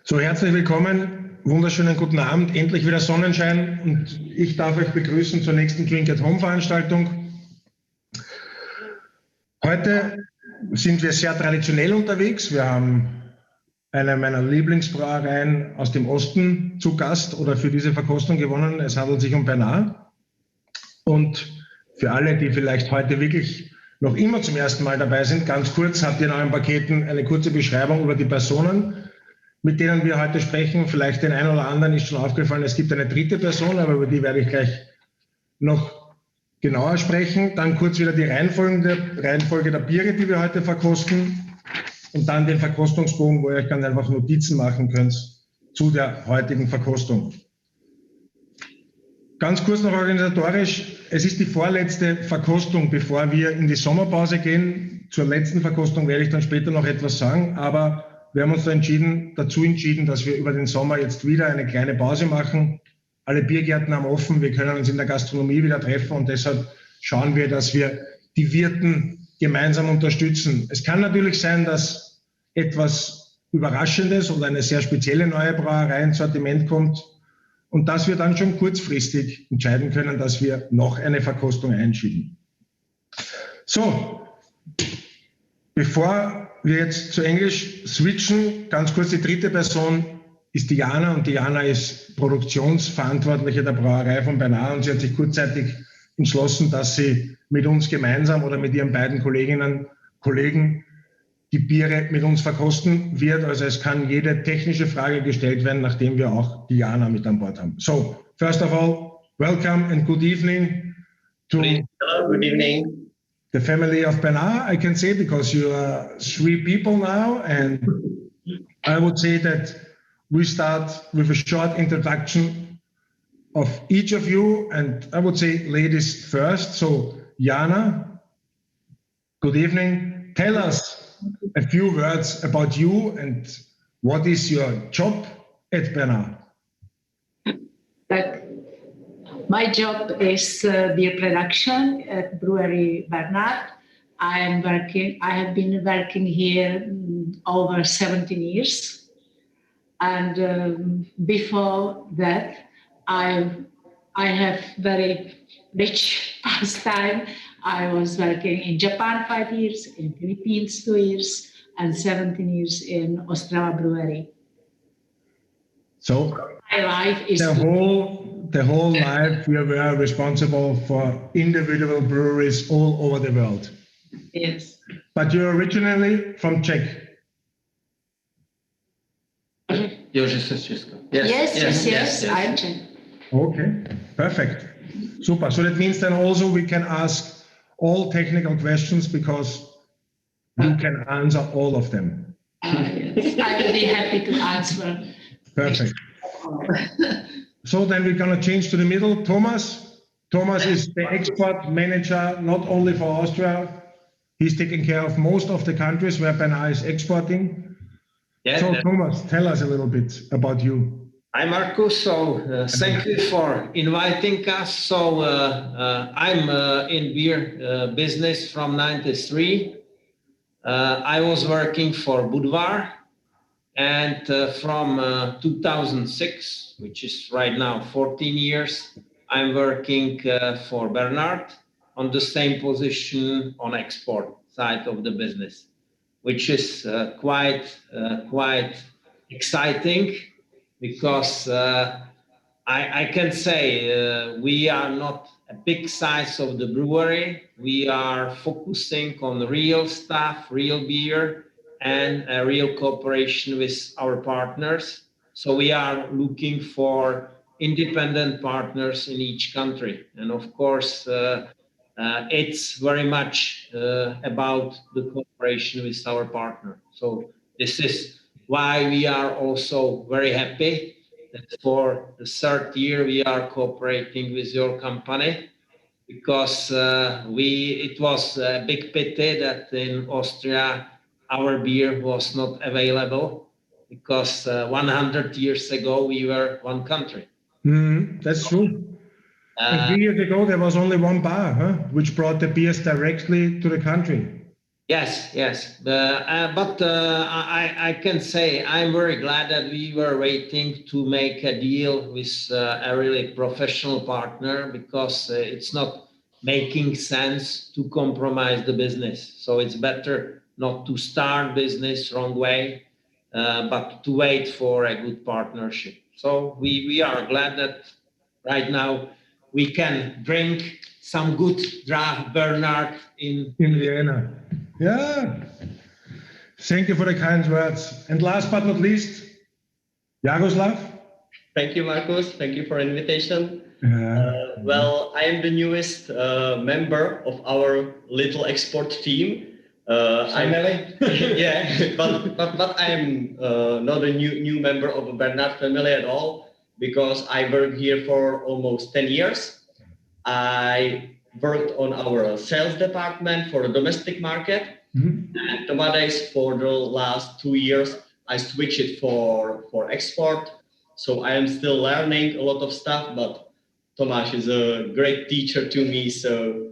So, herzlich willkommen, wunderschönen guten Abend, endlich wieder Sonnenschein und ich darf euch begrüßen zur nächsten Drink at Home Veranstaltung. Heute sind wir sehr traditionell unterwegs. Wir haben eine meiner Lieblingsbrauereien aus dem Osten zu Gast oder für diese Verkostung gewonnen. Es handelt sich um Bernard. Und für alle, die vielleicht heute wirklich noch immer zum ersten Mal dabei sind, ganz kurz habt ihr in euren Paketen eine kurze Beschreibung über die Personen, mit denen wir heute sprechen. Vielleicht den einen oder anderen ist schon aufgefallen, es gibt eine dritte Person, aber über die werde ich gleich noch genauer sprechen. Dann kurz wieder die Reihenfolge der Biere, die wir heute verkosten. Und dann den Verkostungsbogen, wo ihr euch ganz einfach Notizen machen könnt zu der heutigen Verkostung. Ganz kurz noch organisatorisch. Es ist die vorletzte Verkostung, bevor wir in die Sommerpause gehen. Zur letzten Verkostung werde ich dann später noch etwas sagen, aber wir haben uns dazu entschieden, dass wir über den Sommer jetzt wieder eine kleine Pause machen. Alle Biergärten haben offen, wir können uns in der Gastronomie wieder treffen und deshalb schauen wir, dass wir die Wirten gemeinsam unterstützen. Es kann natürlich sein, dass etwas Überraschendes oder eine sehr spezielle neue Brauerei ins Sortiment kommt und dass wir dann schon kurzfristig entscheiden können, dass wir noch eine Verkostung einschieben. So, bevor wir jetzt zu Englisch switchen, ganz kurz, die dritte Person ist die Jana und die Jana ist Produktionsverantwortliche der Brauerei von Bernard und sie hat sich kurzzeitig entschlossen, dass sie mit uns gemeinsam oder mit ihren beiden Kollegen die Biere mit uns verkosten wird. Also es kann jede technische Frage gestellt werden, nachdem wir auch die Jana mit an Bord haben. So, first of all, welcome and good evening to good evening. The family of Bernard, I can say, because you are 3 people now, and I would say that we start with a short introduction of each of you, and I would say ladies first. So, Jana, good evening. Tell us a few words about you and what is your job at Bernard? My job is beer production at Brewery Bernard. I have been working here over 17 years. And before that, I have very rich pastime. I was working in Japan 5 years, in Philippines 2 years, and 17 years in Ostrava Brewery. So my life is the whole life you were responsible for individual breweries all over the world. Yes. But you're originally from Czech. Yes. I'm Czech. Okay, perfect. Super. So that means then also we can ask all technical questions because you can answer all of them. Yes. I will be happy to answer. Perfect. So then we're going to change to the middle. Thomas is the export manager, not only for Austria. He's taking care of most of the countries where Bernard is exporting. Yeah, so Thomas, tell us a little bit about you. Hi Marcus, so thank you for inviting us. So I'm in beer business from '93. I was working for Budvar. And from 2006, which is right now 14 years, I'm working for Bernard on the same position on export side of the business, which is quite exciting because I can say we are not a big size of the brewery. We are focusing on real stuff, real beer, and a real cooperation with our partners. So we are looking for independent partners in each country. And of course, it's very much about the cooperation with our partner. So this is why we are also very happy that for the third year we are cooperating with your company, because it was a big pity that in Austria our beer was not available, because 100 years ago we were one country. That's true. And 3 years ago there was only one bar, which brought the beers directly to the country. Yes. But I can say I'm very glad that we were waiting to make a deal with a really professional partner, because it's not making sense to compromise the business. So it's better not to start business wrong way, but to wait for a good partnership. So we are glad that right now we can drink some good draft Bernard in Vienna. Yeah. Thank you for the kind words. And last but not least, Jaroslav. Thank you, Markus. Thank you for the invitation. Well, I am the newest member of our little export team. Family? Yeah, but I am not a new member of the Bernard family at all, because I work here for almost 10 years. I worked on our sales department for the domestic market. Mm-hmm. And nowadays, for the last 2 years, I switched it for export. So I am still learning a lot of stuff, but Tomáš is a great teacher to me, so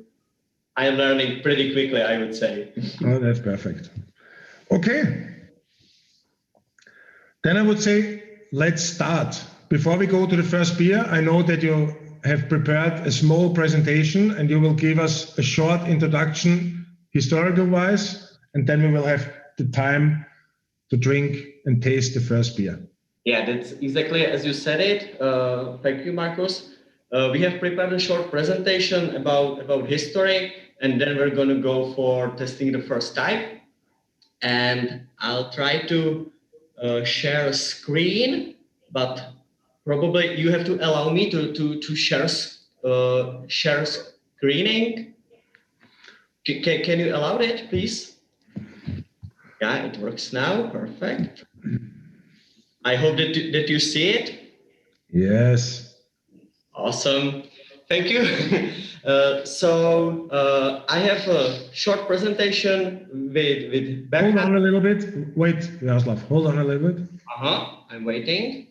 I am learning pretty quickly, I would say. Oh, that's perfect. Okay. Then I would say, let's start. Before we go to the first beer, I know that you have prepared a small presentation and you will give us a short introduction, historical-wise, and then we will have the time to drink and taste the first beer. Yeah, that's exactly as you said it. Thank you, Markus. We have prepared a short presentation about history, and then we're going to go for testing the first type. And I'll try to share a screen, but probably you have to allow me to share screening. Can you allow it, please? Yeah, it works now. Perfect. I hope that you see it. Yes. Awesome. Thank you. So I have a short presentation with Bernard. Hold on a little bit. Wait, Jaroslav, hold on a little bit. I'm waiting.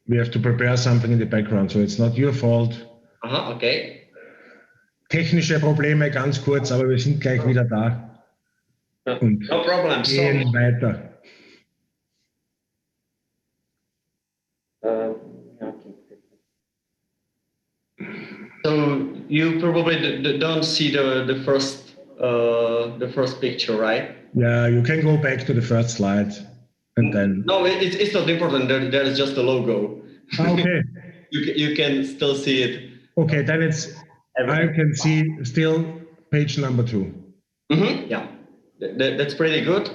We have to prepare something in the background, so it's not your fault. Okay. Technische Probleme, ganz kurz, aber wir sind gleich wieder da. Und no problem. gehen weiter. So you probably don't see the first picture, right? Yeah, you can go back to the first slide, and then. No, it's not important. There is just a logo. Okay. You can still see it. Okay, then it's. I can see still page number 2. Mm-hmm, yeah, that's pretty good.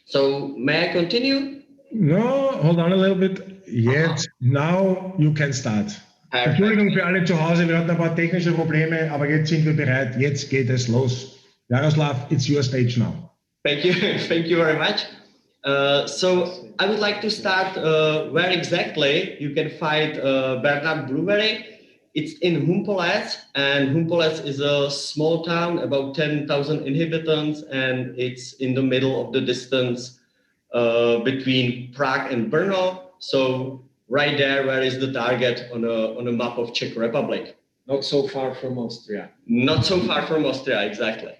So may I continue? No, hold on a little bit. Jetzt, now you can start. Perfect. Entschuldigung für alle zu Hause, wir hatten ein paar technische Probleme, aber jetzt sind wir bereit. Jetzt geht es los. Jaroslav, it's your stage now. Thank you very much. So I would like to start where exactly you can find Bernard Brewery. It's in Humpolec, and Humpolec is a small town, about 10,000 inhabitants, and it's in the middle of the distance between Prague and Brno. So right there, where is the target on a map of Czech Republic? Not so far from Austria. Not so far from Austria, exactly.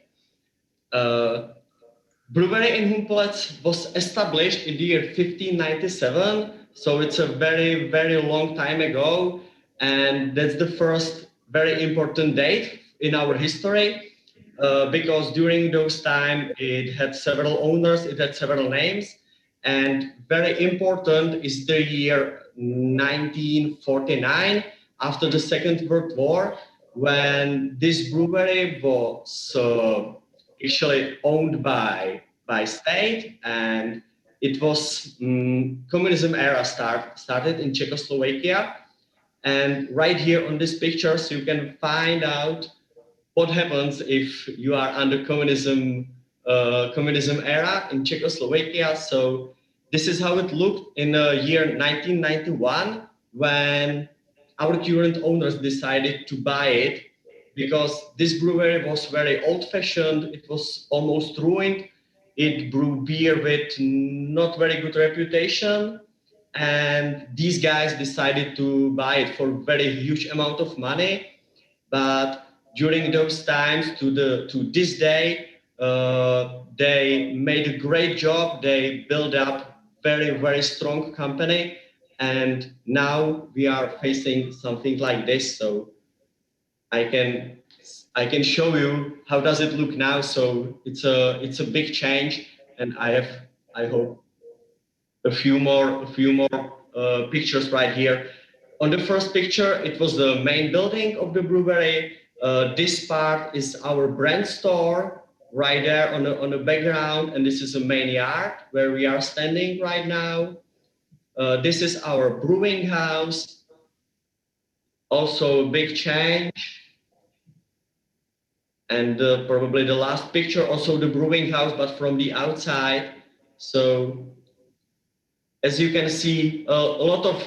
Brewery in Humpolec was established in the year 1597, so it's a very, very long time ago. And that's the first very important date in our history, because during those time it had several owners, it had several names, and very important is the year 1949, after the Second World War, when this brewery was actually owned by state, and it was communism era started in Czechoslovakia. And right here on this picture, so you can find out what happens if you are under communism era in Czechoslovakia. So this is how it looked in the year 1991, when our current owners decided to buy it, because this brewery was very old-fashioned. It was almost ruined. It brewed beer with not very good reputation. and these guys decided to buy it for very huge amount of money. But during those times to this day, they made a great job. They built up very, very strong company. And now we are facing something like this. So I can show you how does it look now. So it's a big change, and I hope a few more pictures right here. On the first picture, it was the main building of the brewery. This part is our brand store right there on the background, and this is the main yard where we are standing right now. This is our brewing house. Also a big change. And probably the last picture, also the brewing house, but from the outside. So as you can see, a lot of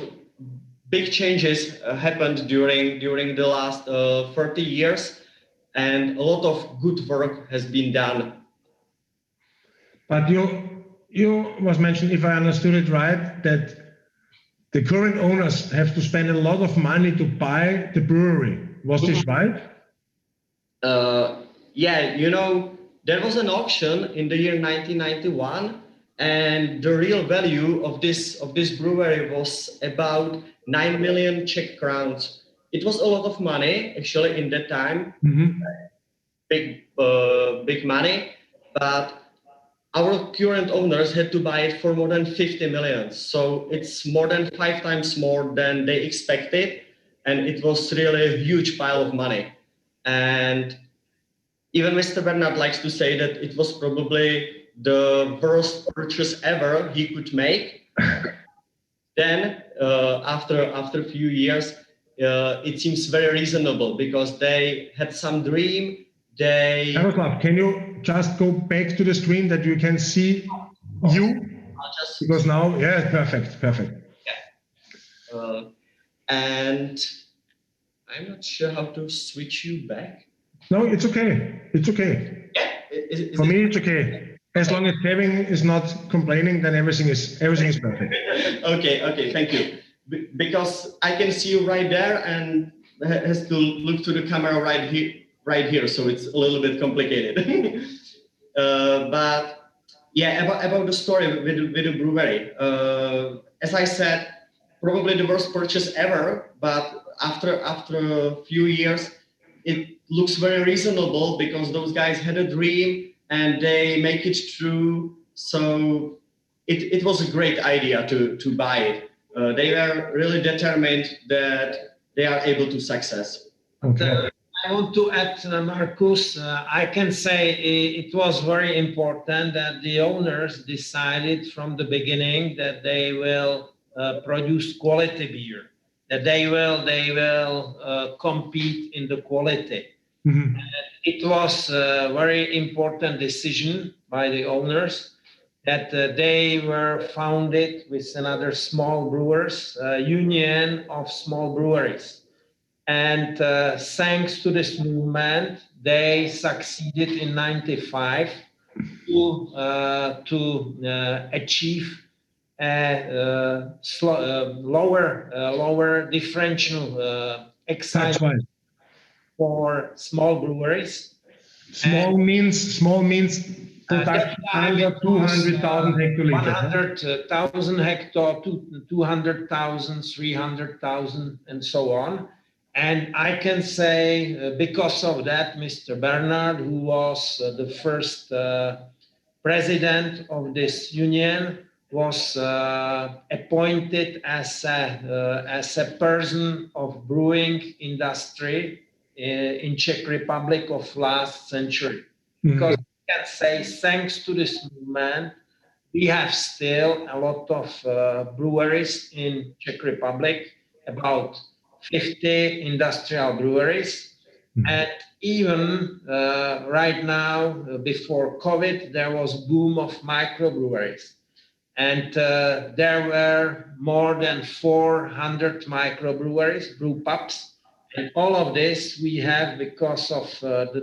big changes happened during the last 30 years, and a lot of good work has been done. But you was mentioned, if I understood it right, that the current owners have to spend a lot of money to buy the brewery. Was this right? Yeah, you know, there was an auction in the year 1991, and the real value of this brewery was about 9 million Czech crowns. It was a lot of money actually in that time, big money, but our current owners had to buy it for more than 50 million. So it's more than 5 times more than they expected, and it was really a huge pile of money. And even Mr. Bernard likes to say that it was probably the worst purchase ever he could make. Then, after a few years, it seems very reasonable because they had some dream. Jaroslav, can you just go back to the screen that you can see you? Because now, yeah, perfect. Yeah. And I'm not sure how to switch you back. No, it's okay. Yeah. For me, it's okay. As long as Kevin is not complaining, then everything is perfect. Okay, thank you. Because I can see you right there and has to look to the camera right here, so it's a little bit complicated. But yeah, about the story with the brewery. As I said, probably the worst purchase ever, but after a few years, it looks very reasonable because those guys had a dream and they make it true. So it was a great idea to buy it. They were really determined that they are able to success. Okay. I want to add, Marcus, I can say it was very important that the owners decided from the beginning that they will produce quality beer, that they will compete in the quality. Mm-hmm. It was a very important decision by the owners that they were founded with another small brewers, union of small breweries. And thanks to this movement, they succeeded in 95 to achieve a lower differential excise for small breweries. Small means production under 200,000 hectoliters. 100,000 hectare, 200,000, 300,000, and so on. And I can say, because of that, Mr. Bernard, who was the first president of this union, was appointed as a person of brewing industry in Czech Republic of last century. Mm-hmm. Because I can say, thanks to this movement, we have still a lot of breweries in Czech Republic, about 50 industrial breweries. Mm-hmm. And even right now, before COVID, there was a boom of microbreweries. And there were more than 400 microbreweries, brew pubs. And all of this we have because of the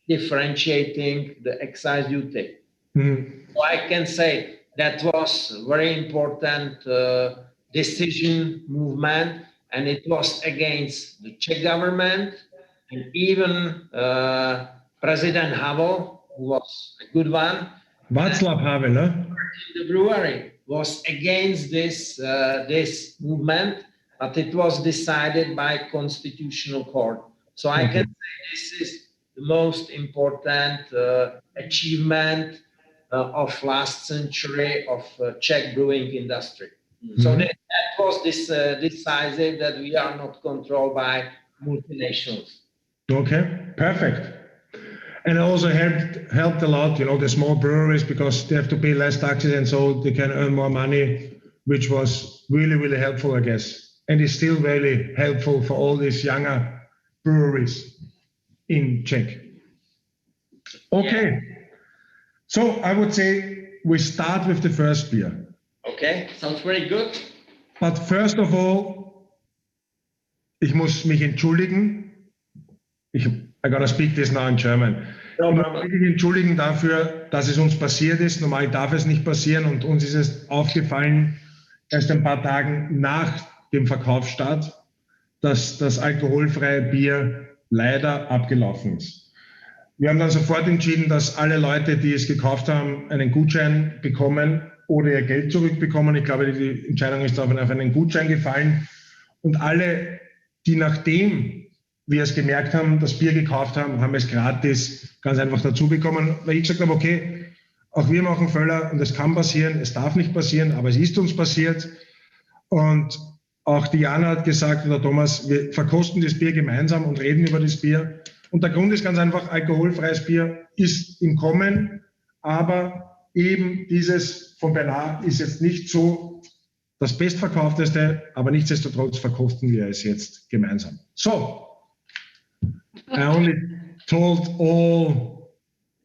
differentiating the excise duty. Mm-hmm. So I can say that was very important decision movement, and it was against the Czech government, and even President Havel, who was a good one, Václav Havel, huh? the brewery, was against this movement, but it was decided by Constitutional Court. So I can say this is the most important achievement of last century of Czech brewing industry. So that was decisive that we are not controlled by multinationals. Okay, perfect. And it also helped a lot, the small breweries, because they have to pay less taxes and so they can earn more money, which was really, really helpful, I guess. And is still very helpful for all these younger breweries in Czech. Okay, yeah. So I would say we start with the first beer. Okay, sounds very good. But first of all, ich muss mich entschuldigen. I gotta speak this now in German. Ich muss mich entschuldigen dafür, dass es uns passiert ist. Normal darf es nicht passieren und uns ist es aufgefallen, erst ein paar Tage nach dem Verkaufsstart, dass das alkoholfreie Bier leider abgelaufen ist. Wir haben dann sofort entschieden, dass alle Leute, die es gekauft haben, einen Gutschein bekommen oder ihr Geld zurückbekommen. Ich glaube, die Entscheidung ist auf einen Gutschein gefallen. Und alle, die nachdem wir es gemerkt haben, das Bier gekauft haben, haben es gratis ganz einfach dazu bekommen, weil ich gesagt habe, okay, auch wir machen Fehler und es kann passieren, es darf nicht passieren, aber es ist uns passiert. Und auch die Jana hat gesagt, oder Thomas, wir verkosten das Bier gemeinsam und reden über das Bier. Und der Grund ist ganz einfach, alkoholfreies Bier ist im Kommen, aber eben dieses von Bernard ist jetzt nicht so das bestverkaufteste, aber nichtsdestotrotz verkosten wir es jetzt gemeinsam. So, I only told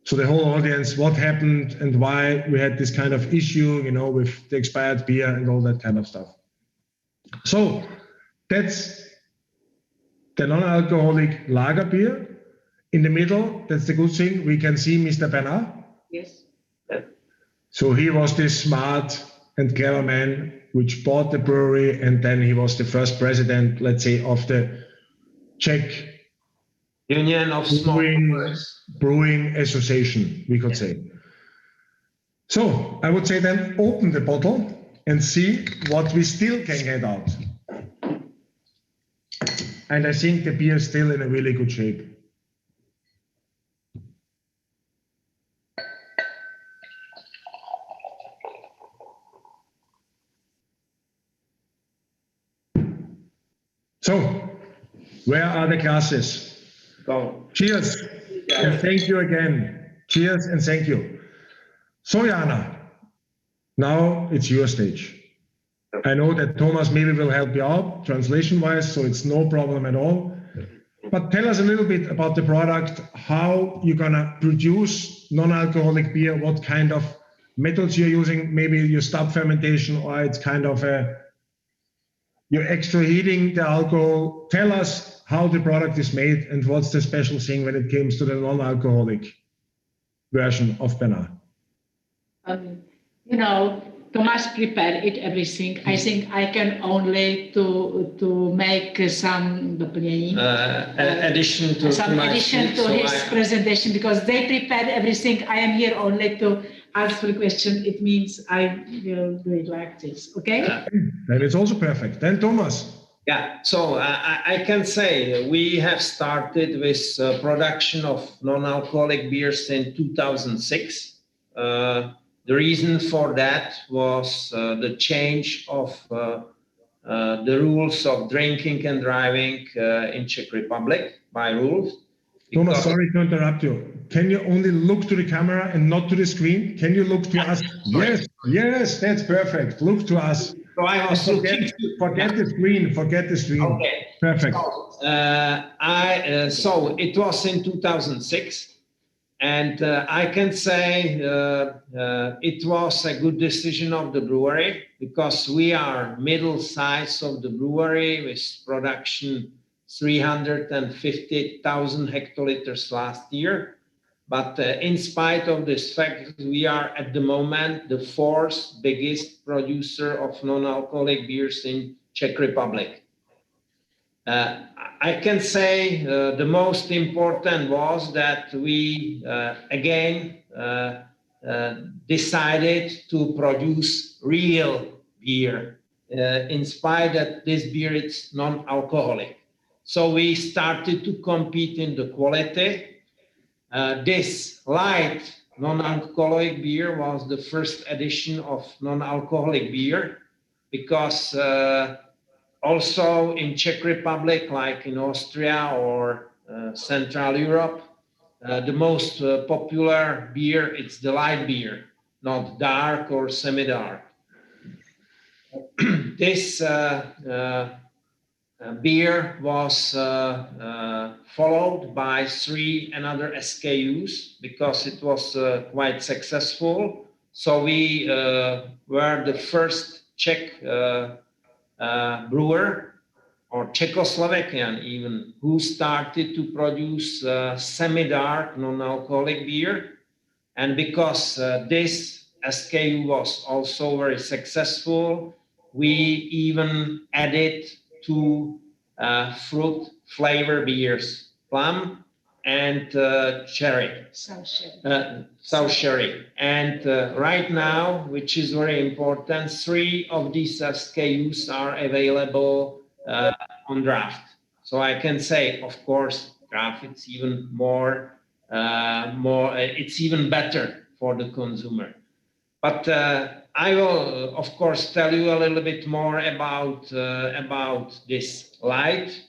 the whole audience what happened and why we had this kind of issue, with the expired beer and all that kind of stuff. So, that's the non-alcoholic lager beer. In the middle, that's the good thing, we can see Mr. Bernard. Yes. So he was this smart and clever man which bought the brewery, and then he was the first president, let's say, of the Czech Union of Small Brewing Association, we could say. So I would say then open the bottle and see what we still can get out. And I think the beer is still in a really good shape. So, where are the glasses? Go. Cheers, and thank you again. Cheers and thank you. So, Jana, now it's your stage. I know that Thomas maybe will help you out translation-wise, so it's no problem at all. But tell us a little bit about the product, how you're gonna produce non-alcoholic beer, what kind of methods you're using. Maybe you stop fermentation, or it's kind of you're extra heating the alcohol. Tell us how the product is made and what's the special thing when it comes to the non-alcoholic version of Bernard. Tomas prepared everything. I think I can only to make some addition to his presentation, because they prepared everything. I am here only to answer the question. It means I will do it like this. Okay? Then it's also perfect. Then Thomas. Yeah, so I can say we have started with production of non-alcoholic beers in 2006. The reason for that was the change of the rules of drinking and driving in Czech Republic by rules. Thomas, sorry to interrupt you. Can you only look to the camera and not to the screen? Can you look to us? Yes, that's perfect. Look to us. So I was forget the screen. Okay. Perfect. So it was in 2006. And I can say it was a good decision of the brewery, because we are middle size of the brewery with production 350,000 hectoliters last year. But in spite of this fact, we are at the moment the fourth biggest producer of non-alcoholic beers in Czech Republic. I can say the most important was that we again decided to produce real beer, in spite that this beer is non-alcoholic. So we started to compete in the quality. This light non-alcoholic beer was the first edition of non-alcoholic beer, because also in Czech Republic, like in Austria or Central Europe, the most popular beer, it's the light beer, not dark or semi-dark. This beer was followed by 3 another SKUs because it was quite successful. So we were the first Czech brewer, or Czechoslovakian even, who started to produce semi-dark non-alcoholic beer. And because this SKU was also very successful, we even added 2 fruit flavor beers, plum and cherry. South cherry. And right now, which is very important, 3 of these SKUs are available on draft. So I can say, of course, draft it's even it's even better for the consumer. But I will, of course, tell you a little bit more about this light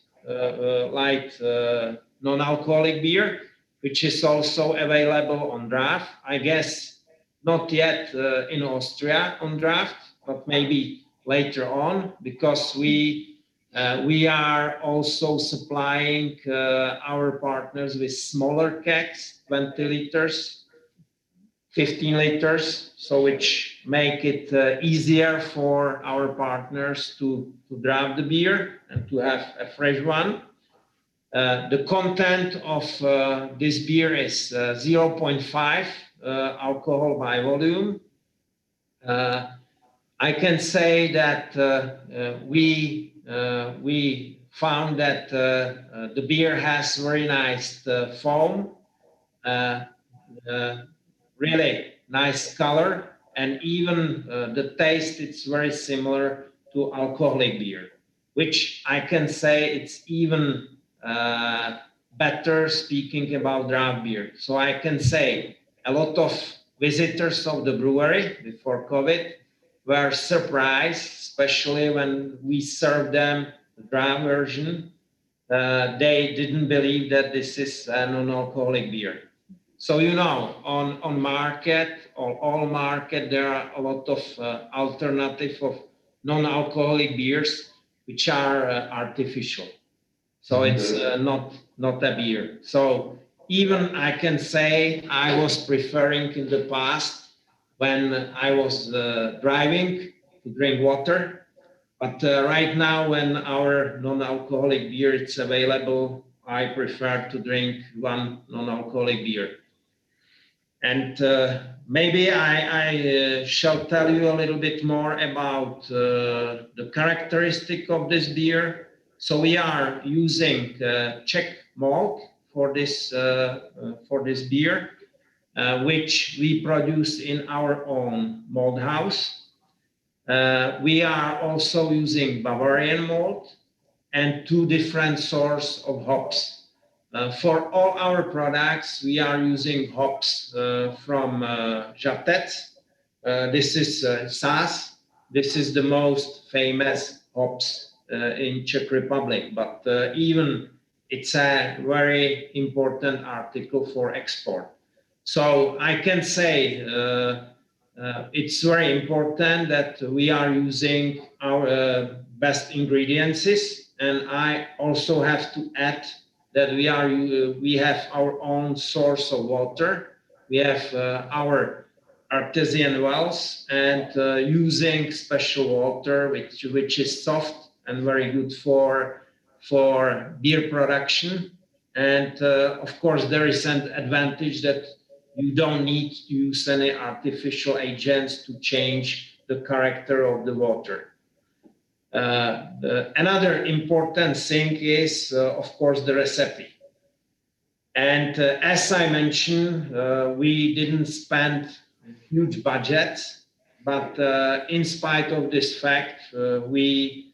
non-alcoholic beer, which is also available on draft. I guess not yet in Austria on draft, but maybe later on, because we are also supplying our partners with smaller kegs, 20 liters, 15 liters, so which make it easier for our partners to draft the beer and to have a fresh one. The content of this beer is 0.5 alcohol by volume. I can say that we found that the beer has very nice foam, really nice color, and even the taste, it's very similar to alcoholic beer, which I can say it's even better speaking about draft beer. So I can say a lot of visitors of the brewery before COVID were surprised, especially when we served them the draft version. They didn't believe that this is a non-alcoholic beer. So, you know, on market, or all market, there are a lot of alternative of non-alcoholic beers, which are artificial. So it's not a beer. So even I can say I was preferring in the past, when I was driving, to drink water. But right now, when our non-alcoholic beer is available, I prefer to drink one non-alcoholic beer. And maybe I shall tell you a little bit more about the characteristic of this beer. So we are using Czech malt for this beer, which we produce in our own malt house. We are also using Bavarian malt and 2 different sources of hops. For all our products, we are using hops from Žatec. This is Saz. This is the most famous hops in Czech Republic, but even it's a very important article for export. So I can say it's very important that we are using our best ingredients, and I also have to add that we have our own source of water. We have our artesian wells, and using special water which is soft and very good for beer production. And of course, there is an advantage that you don't need to use any artificial agents to change the character of the water. Another important thing is, of course, the recipe. And as I mentioned, we didn't spend huge budgets, but in spite of this fact, we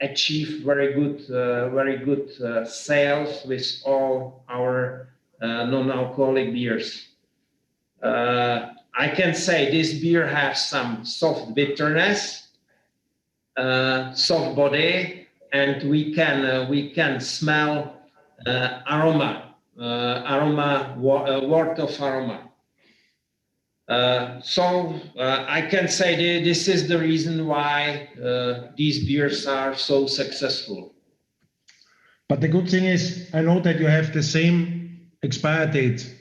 achieved very good sales with all our non-alcoholic beers. I can say this beer has some soft bitterness, soft body, and we can smell aroma, word of aroma. So I can say this is the reason why these beers are so successful. But the good thing is, I know that you have the same expire date.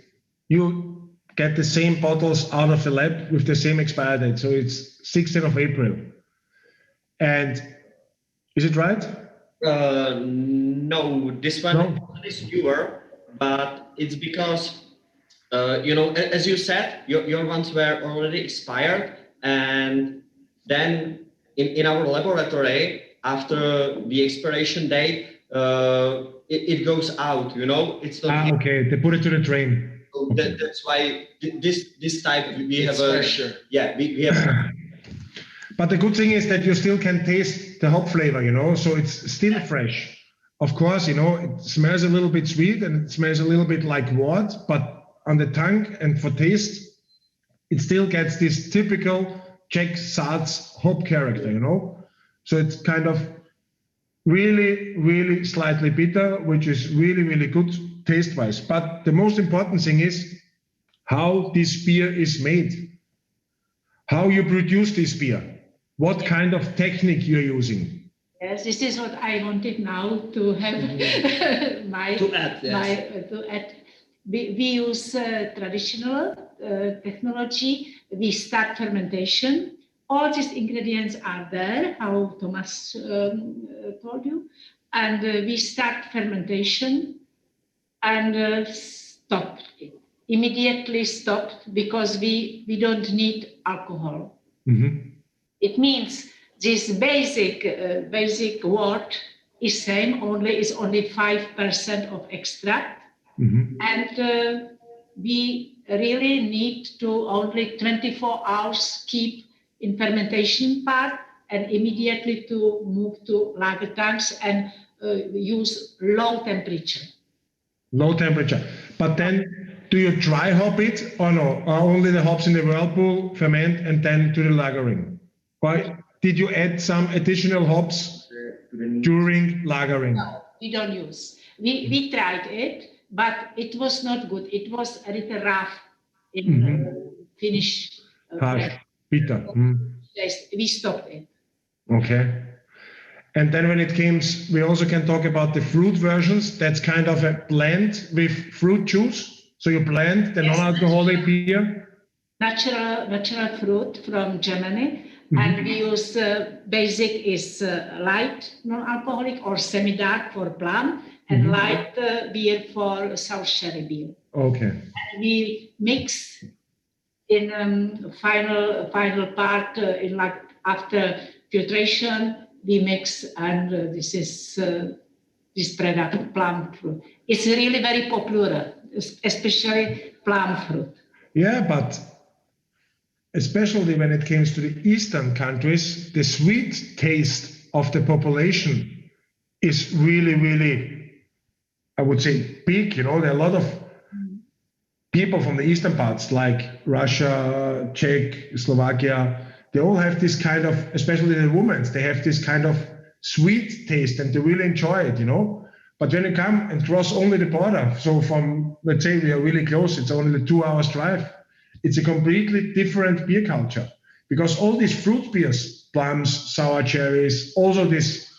You get the same bottles out of the lab with the same expire date. So it's 16th of April. And is it right? No, this one is newer, but it's because, as you said, your ones were already expired. And then in our laboratory, after the expiration date, it goes out, it's not. Okay, they put it to the drain. So that's why this type we have fresher. We have. But the good thing is that you still can taste the hop flavor, so it's still fresh. Of course, it smells a little bit sweet and it smells a little bit like wort, but on the tongue and for taste, it still gets this typical Czech Saaz hop character, So it's kind of really, really slightly bitter, which is really, really good taste-wise. But the most important thing is how this beer is made, how you produce this beer, what kind of technique you're using. Yes, this is what I wanted now to have to add. Yes. to add. We use traditional technology. We start fermentation. All these ingredients are there, how Thomas told you. And we start fermentation and stop it. Immediately stopped because we don't need alcohol. Mm-hmm. It means this basic wort is same, is only 5% of extract. Mm-hmm. And we really need to only 24 hours keep in fermentation part and immediately to move to lager tanks and use low temperature. Low temperature. But then do you dry hop it or no? Or only the hops in the whirlpool ferment and then to the lagering? Or did you add some additional hops during lagering? No, we don't use. We tried it, but it was not good. It was a little rough in finish. Harsh, bitter. We stopped it. Okay. And then when it comes, we also can talk about the fruit versions. That's kind of a blend with fruit juice. So you blend the non-alcoholic beer. Natural fruit from Germany. And we use basic is light non-alcoholic or semi-dark for plum and light beer for sour sherry beer. Okay. And we mix in final part in like after filtration we mix and this is this product plum fruit. It's really very popular, especially plum fruit. Yeah, but especially when it comes to the Eastern countries, the sweet taste of the population is really, really, I would say, big. There are a lot of people from the Eastern parts, like Russia, Czech, Slovakia. They all have this kind of, especially the women, they have this kind of sweet taste and they really enjoy it, But when you come and cross only the border, so from, let's say we are really close, it's only the 2 hours drive. It's a completely different beer culture because all these fruit beers, plums, sour cherries, also this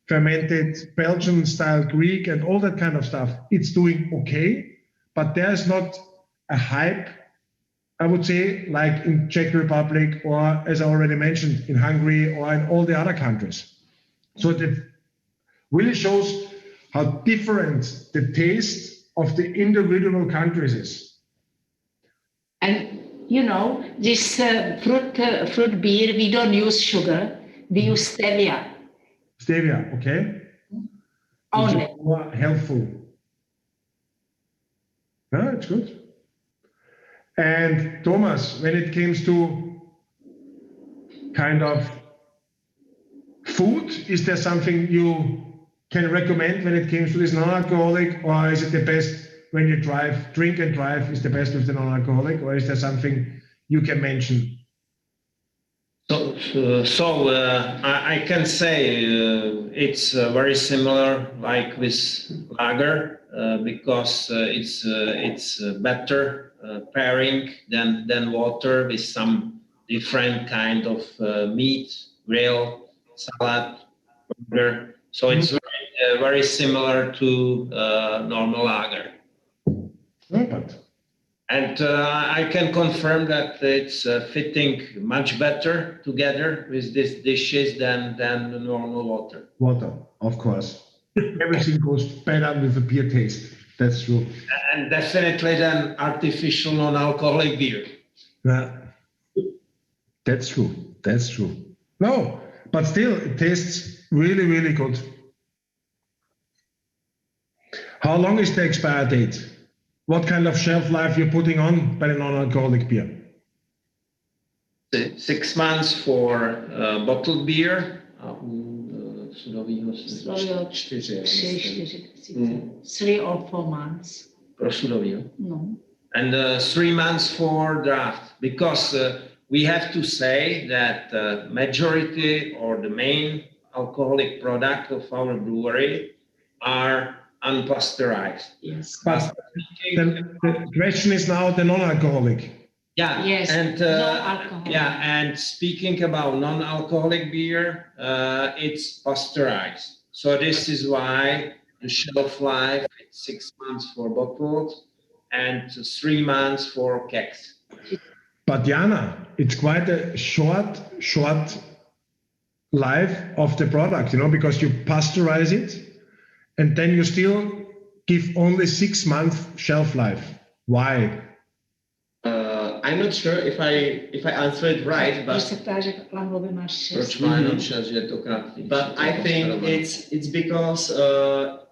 fermented Belgian style Greek and all that kind of stuff, it's doing okay, but there's not a hype, I would say, like in Czech Republic or, as I already mentioned, in Hungary or in all the other countries. So that really shows how different the taste of the individual countries is. And you know, this fruit beer, we don't use sugar, we use stevia. Stevia, okay? Only. Which is more helpful. Yeah, it's good. And Thomas, when it comes to kind of food, is there something you can recommend when it comes to this non-alcoholic, or is it the best when you drink and drive is the best with the non-alcoholic, or is there something you can mention? I can say it's very similar like with lager because it's better pairing than water with some different kind of meat, grill, salad, burger. So it's very similar to normal lager. And I can confirm that it's fitting much better together with these dishes than the normal water. Water, of course. Everything goes better with a beer taste. That's true. And definitely than artificial non-alcoholic beer. Yeah. That's true. That's true. No, but still, it tastes really, really good. How long is the expire date? What kind of shelf life you're putting on by the non-alcoholic beer? 6 months for bottled beer. 3 or 4 months. Pro sudovýho. No. And 3 months for draft, because we have to say that the majority or the main alcoholic product of our brewery are unpasteurized. Yes. But the question is now the non-alcoholic. Yeah. Yes. And non-alcoholic. yeah, and speaking about non-alcoholic beer, it's pasteurized. So this is why the shelf life is 6 months for bottles and 3 months for kegs. But Jana, it's quite a short life of the product, you know, because you pasteurize it and then you still give only 6 months shelf life. Why? I'm not sure if I answer it right, but I think it's because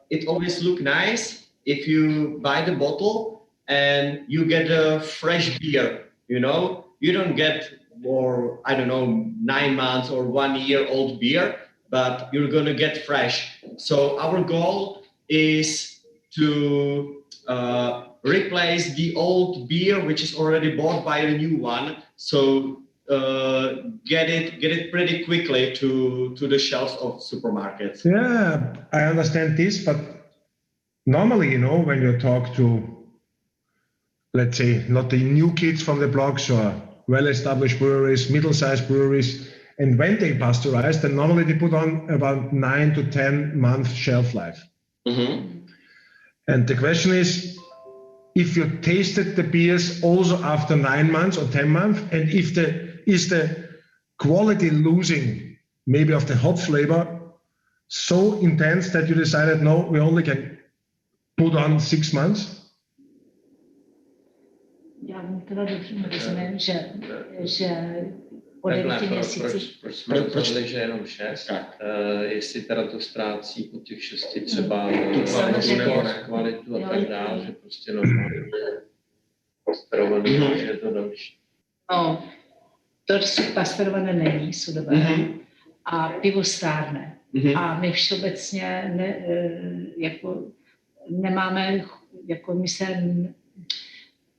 it always looks nice if you buy the bottle and you get a fresh beer. You know, you don't get more, 9 months or 1 year old beer, but you're going to get fresh. So our goal is to replace the old beer, which is already bought by a new one. So get it pretty quickly to the shelves of supermarkets. Yeah, I understand this, but normally, you know, when you talk to, let's say, not the new kids from the blocks or well-established breweries, middle-sized breweries, and when they pasteurize, then normally they put on about 9 to 10 month shelf life. Mm-hmm. And the question is, if you tasted the beers also after 9 months or 10 months, and if is the quality losing maybe of the hop flavor so intense that you decided, no, we only can put on 6 months? Já vám teda dobře rozumím, že po 9 měsících... Proč jsme rozhodli, že jenom 6? Jestli teda to ztrácí po těch 6 třeba kvalitu a tak dále, že prostě normálně pastérovaný, že je to další. No, to pastérované není sudové a pivo stárne. A my všeobecně nemáme, my se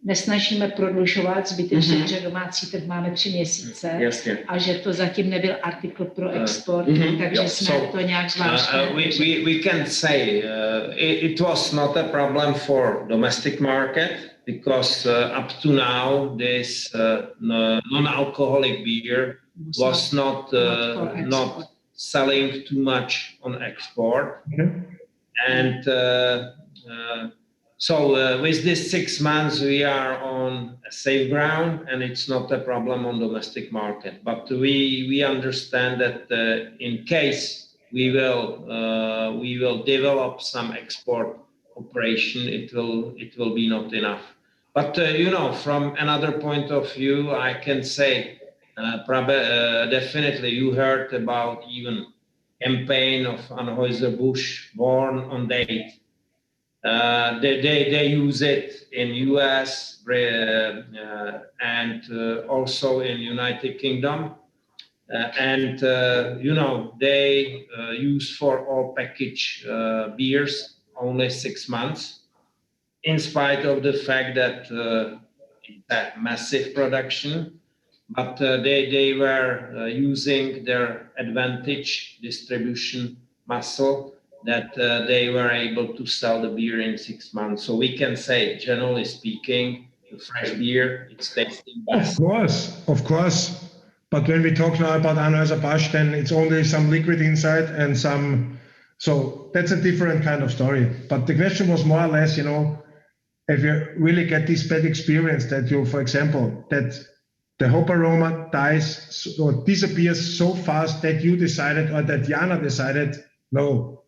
nesnažíme prodlužovat zbytečně, že domácí trh máme 3 měsíce a že to zatím nebyl artikl pro export, takže jsme to nějak zvláštně. We can say it was not a problem for domestic market because up to now this non-alcoholic beer was not selling too much on export. And so with this 6 months, we are on a safe ground, and it's not a problem on domestic market. But we understand that in case we will develop some export operation. It will be not enough. But from another point of view, I can say definitely you heard about even campaign of Anheuser-Busch born on date. They use it in US and also in United Kingdom. They use for all package beers only 6 months, in spite of the fact that it's a massive production. But they were using their advantage distribution muscle that they were able to sell the beer in 6 months. So we can say, generally speaking, the fresh beer, it's tasting best. Of course. But when we talk now about Anheuser-Busch, then it's only some liquid inside and some. So that's a different kind of story. But the question was more or less, if you really get this bad experience that you, for example, that the hop aroma dies or disappears so fast that you decided, or that Jana decided, no,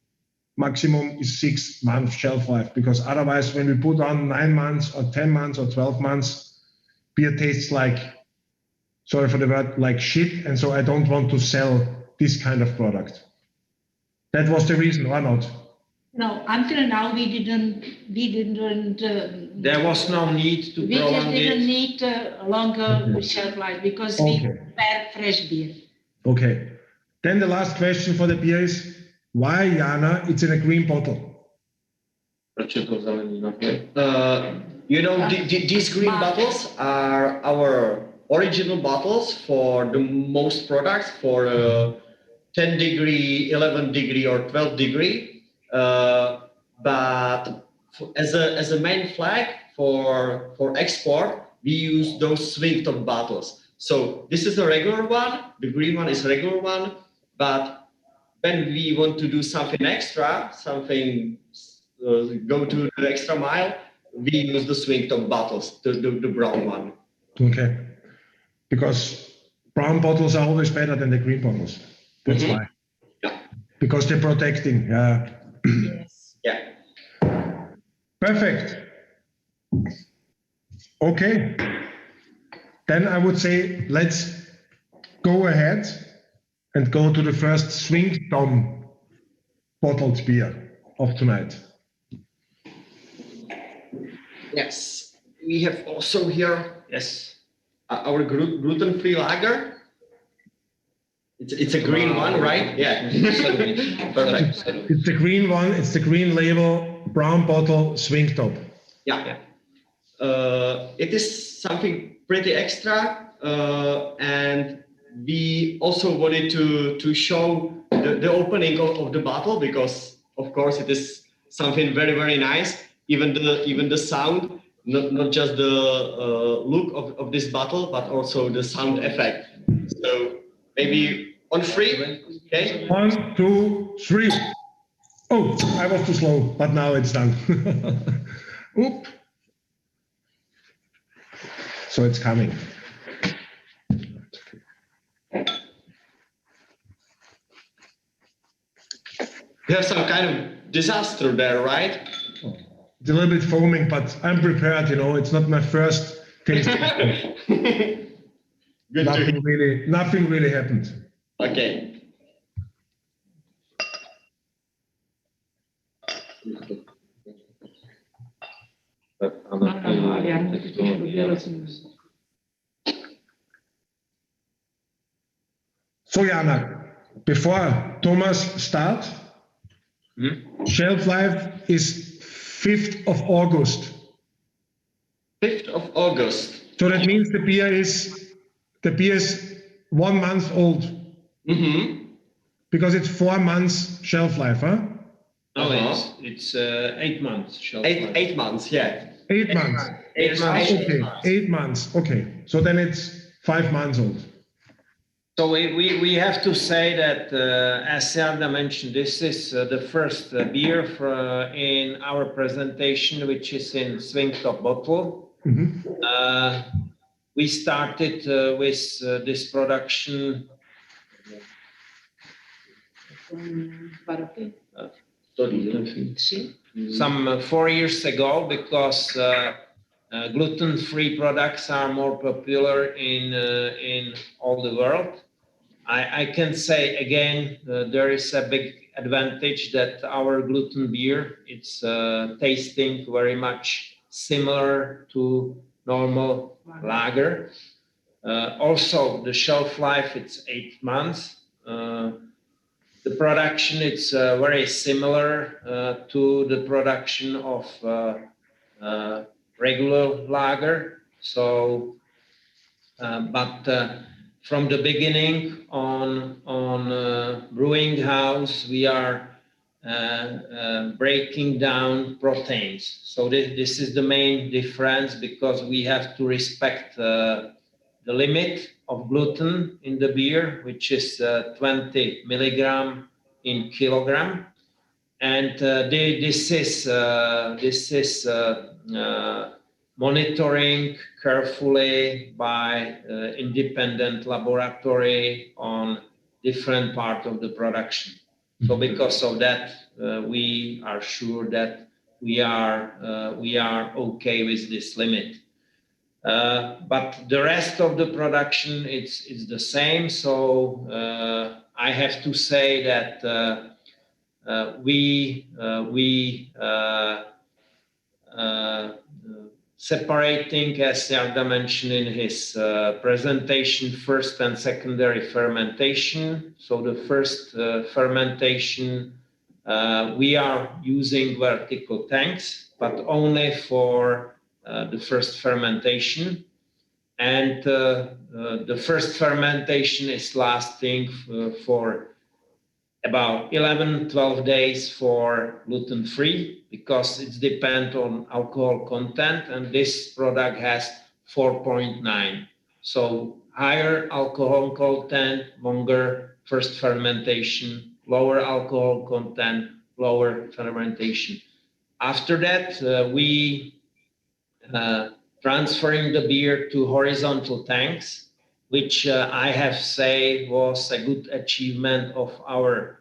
maximum is 6 months shelf life, because otherwise when we put on 9 months or 10 months or 12 months, beer tastes like, sorry for the word, like shit. And so I don't want to sell this kind of product. That was the reason, or not? No, until now we didn't. There was no need to prolong it. We didn't need longer shelf life because we prepare fresh beer. Okay. Then the last question for the beer is, why, Jana, it's in a green bottle? These green bottles are our original bottles for the most products, for 10 degree, 11 degree, or 12 degree. But as a main flag for export, we use those swing top bottles. So this is a regular one. The green one is a regular one. But when we want to do something extra, go to the extra mile, we use the swing top bottles, the brown one. Okay. Because brown bottles are always better than the green bottles. That's why. Yeah. Because they're protecting. Yes. Yeah. Perfect. Okay. Then I would say let's go ahead and go to the first swing tom bottled beer of tonight. Yes. We have also here our gluten-free lager. It's a green one, right? Yeah. Perfect. It's the green one. It's the green label, brown bottle, swing top. Yeah. It is something pretty extra, and we also wanted to show the opening of the bottle, because of course it is something very, very nice. Even the sound, not just the look of this bottle, but also the sound effect. So maybe on 3, okay? 1, 2, 3. Oh, I was too slow, but now it's done. Oop. So it's coming. You have some kind of disaster there, right? It's a little bit foaming, but I'm prepared, it's not my first taste. Nothing really happened. Okay. So Jana, before Thomas start, shelf life is 5th of August. 5th of August. So that means the beer is 1 month old. Because it's 4 months shelf life, huh? No, it's 8 months shelf life. 8 months, yeah. 8 months. 8 months. Okay, 8 months. Okay, so then it's 5 months old. So we have to say that, as Jana mentioned, this is the first beer in our presentation, which is in swing top bottle. We started with this production Some 4 years ago, because gluten-free products are more popular in all the world. I can say again, there is a big advantage that our gluten beer, it's tasting very much similar to normal lager. Also, the shelf life, it's 8 months. The production, it's very similar to the production of regular lager. So, but from the beginning on brewing house, we are breaking down proteins. So this is the main difference, because we have to respect the limit of gluten in the beer, which is 20 milligram in kilogram. And this is monitoring carefully by independent laboratory on different part of the production. So because of that, we are sure that we are okay with this limit. But the rest of the production, it's the same. So I have to say that we separating, as Jarda mentioned in his presentation, first and secondary fermentation. So the first fermentation, we are using vertical tanks, but only for the first fermentation. And the first fermentation is lasting for about 11-12 days for gluten-free, because it depends on alcohol content, and this product has 4.9. So higher alcohol content, longer first fermentation, lower alcohol content, lower fermentation. After that, we transferring the beer to horizontal tanks, which I have to say was a good achievement of our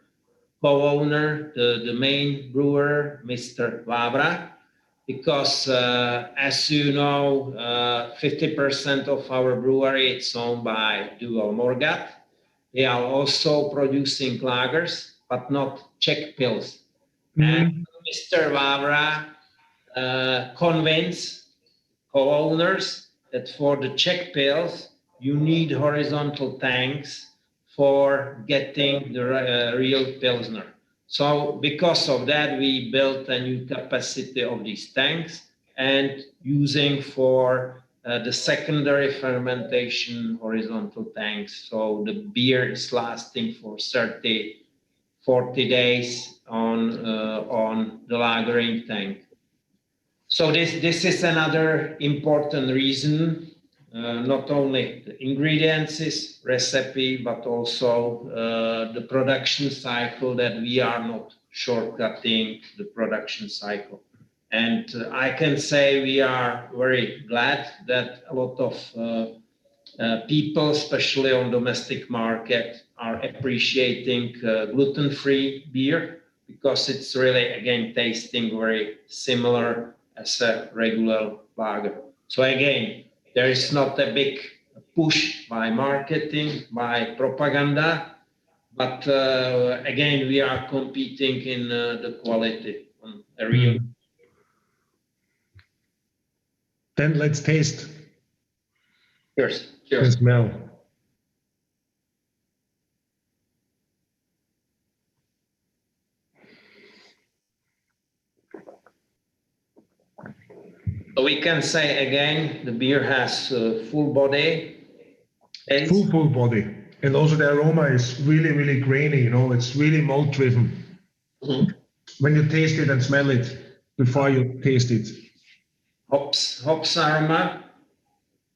co-owner, the main brewer, Mr. Vávra, because as you know, 50% of our brewery is owned by Dual Morgat. They are also producing lagers, but not Czech pils. And Mr. Vávra convinced co-owners that for the Czech pils, you need horizontal tanks for getting the real Pilsner. So because of that, we built a new capacity of these tanks and using for the secondary fermentation horizontal tanks. So the beer is lasting for 30, 40 days on the lagering tank. So this is another important reason, not only the ingredients is recipe, but also the production cycle, that we are not shortcutting the production cycle. And I can say we are very glad that a lot of people, especially on domestic market, are appreciating gluten-free beer, because it's really, again, tasting very similar as a regular lager. So again, there is not a big push by marketing, by propaganda, but again, we are competing in the quality on a real. Then let's taste. Cheers. The smell. So we can say again, the beer has full body. Full body. And also the aroma is really, really grainy, you know, it's really malt driven. When you taste it and smell it before you taste it. Hops aroma.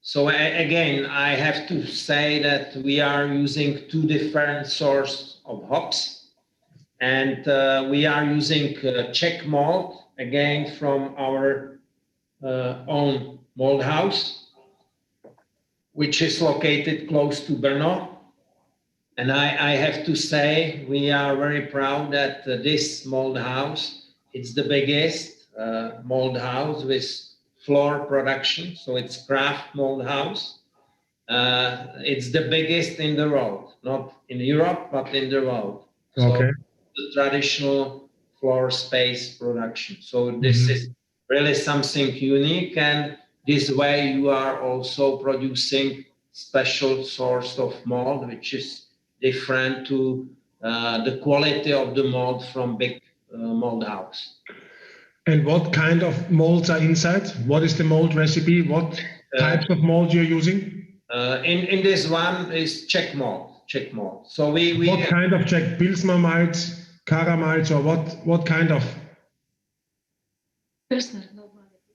So again, I have to say that we are using two different sources of hops. And we are using Czech malt, again, from our own malt house, which is located close to Brno. And I have to say, we are very proud that this mold house, it's the biggest mold house with floor production. So it's craft mold house. It's the biggest in the world, not in Europe, but in the world. So Okay. the traditional floor space production. So this is really something unique, and this way you are also producing special source of mold, which is different to the quality of the mold from big mold house. And what kind of molds are inside? What is the mold recipe? What types of mold you're using? In this one is Czech mold. So we what kind of Czech? Pilsner malts, caramels, or what kind of? Pilsner.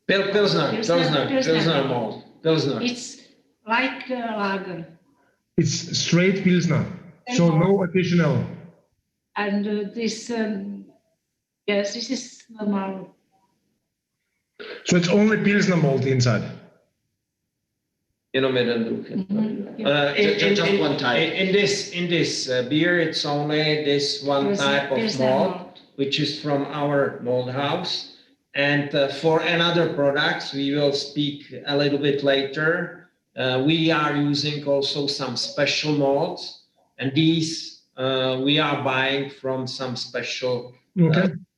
Pilsner mold. Pilsner. It's like lager. It's straight Pilsner, so no additional. And this, yes, this is normal. So it's only Pilsner mold inside. Jenom jeden druh. Just one type. In this beer, it's only this one type of mold, which is from our mold house. And for another products, we will speak a little bit later. We are using also some special molds, and these we are buying from some special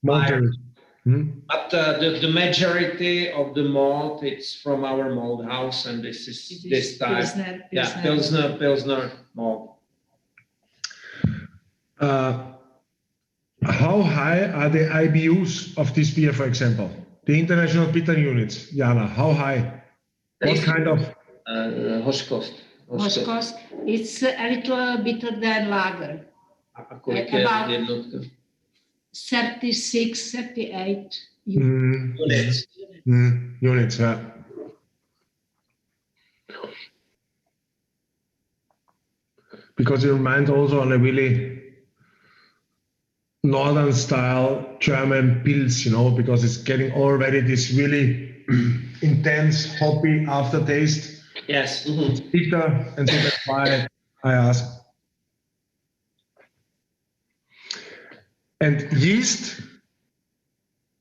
buyers. But the majority of the mold, it's from our mold house, and this is this type. Pilsner mold. How high are the IBUs of this beer, for example? The international bitter units, Jana, how high? What kind of? Hořkost. It's a little bitter than lager. About 36, 38 units. Units, yeah. Because it reminds also on a really northern style German Pils, because it's getting already this really intense hoppy aftertaste. Yes. It's bitter, and so that's why I ask. And yeast?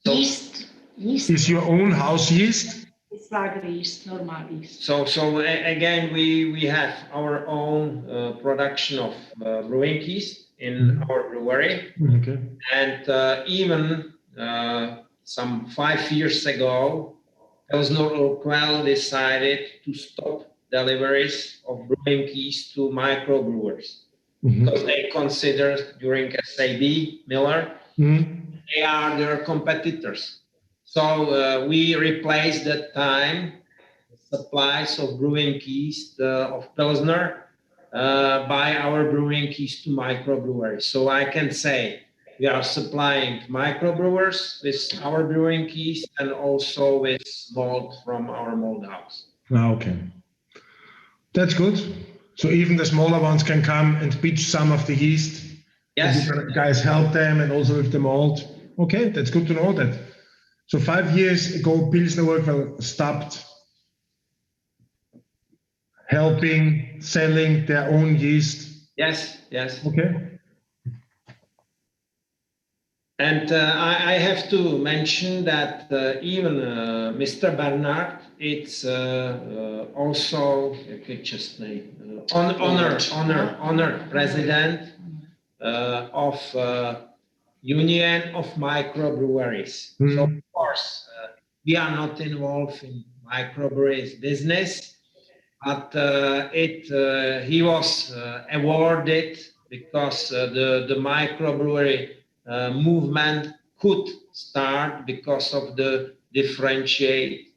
Yeast is your own house yeast? It's lager yeast, normal yeast. So again, we have our own production of brewing yeast in our brewery. Okay. And even some 5 years ago, Pilsner Urquell decided to stop deliveries of brewing yeast to microbrewers. Because they consider during SAB, Miller, they are their competitors. So we replaced that time supplies of brewing yeast of Pilsner by our brewing yeast to microbreweries. So I can say we are supplying microbrewers with our brewing yeast and also with malt from our mold house. Okay. That's good. So even the smaller ones can come and pitch some of the yeast. Yes. And you guys help them, and also with the malt. Okay, that's good to know that. So 5 years ago, Pilsner Urquell stopped helping, selling their own yeast. Yes. Okay. And I have to mention that even Mr. Bernard, it's also just honored president of Union of Microbreweries. So of course we are not involved in microbreweries business, but he was awarded because the microbrewery movement could start because of the differentiate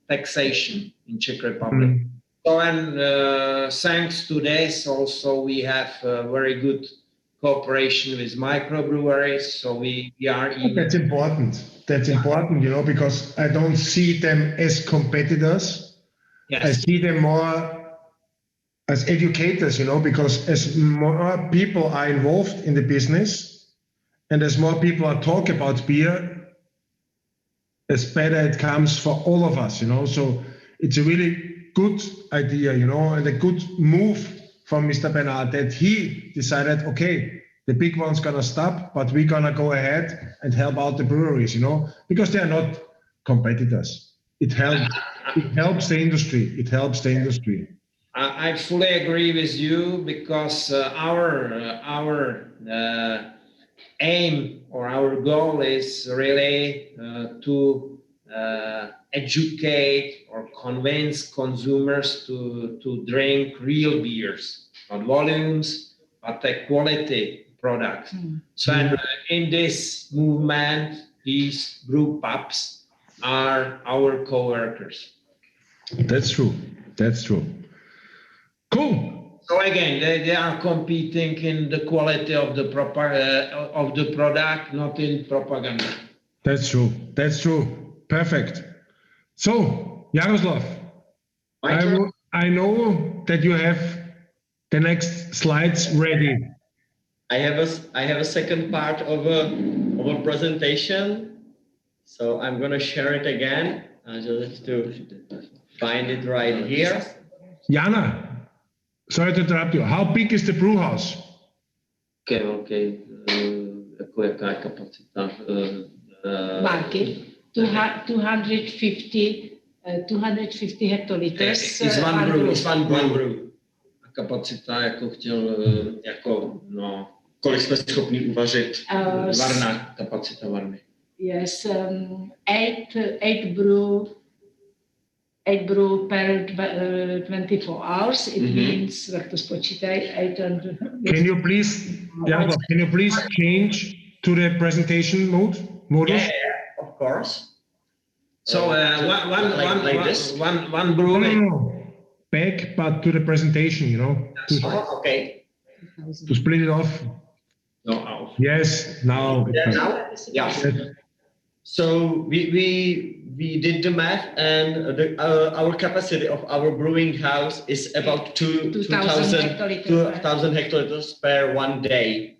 taxation in Czech Republic. So, and thanks to this, also we have very good cooperation with microbreweries. So we are. That's important. That's important, because I don't see them as competitors. Yes. I see them more as educators, because as more people are involved in the business, and as more people are talk about beer, as better it comes for all of us, So it's a really good idea, and a good move from Mr. Bernard that he decided, okay, the big one's gonna stop, but we're gonna go ahead and help out the breweries, you know, because they are not competitors. It helps the industry. It helps the industry. I fully agree with you because our aim or our goal is really to educate or convince consumers to drink real beers, not volumes, but a quality product. So and in this movement, these brew pubs are our co-workers. That's true. That's true. Cool. So again, they are competing in the quality of the product, not in propaganda. That's true. That's true. Perfect. So, Jaroslav, I know that you have the next slides ready. I have a second part of a presentation, so I'm gonna share it again. I just have to find it right here. Jana, sorry to interrupt you. How big is the brew house? Okay. Jako jaká je kapacita? Barky, 250 hectoliters. It's one brew. A kapacita, jako chtěl, Kolik jsme schopni uvařit? varna, kapacita varny. Yes, 8 brew per 24 hours. It means, jak to spočítaj, 800. Can you please change to the presentation modus? Yeah, of course. So one brew. No. Back, but to the presentation, you know. Okay. To split it off. No. Yes, now. Yeah. So we did the math, and our capacity of our brewing house is about 2,000 hectoliters per 1 day,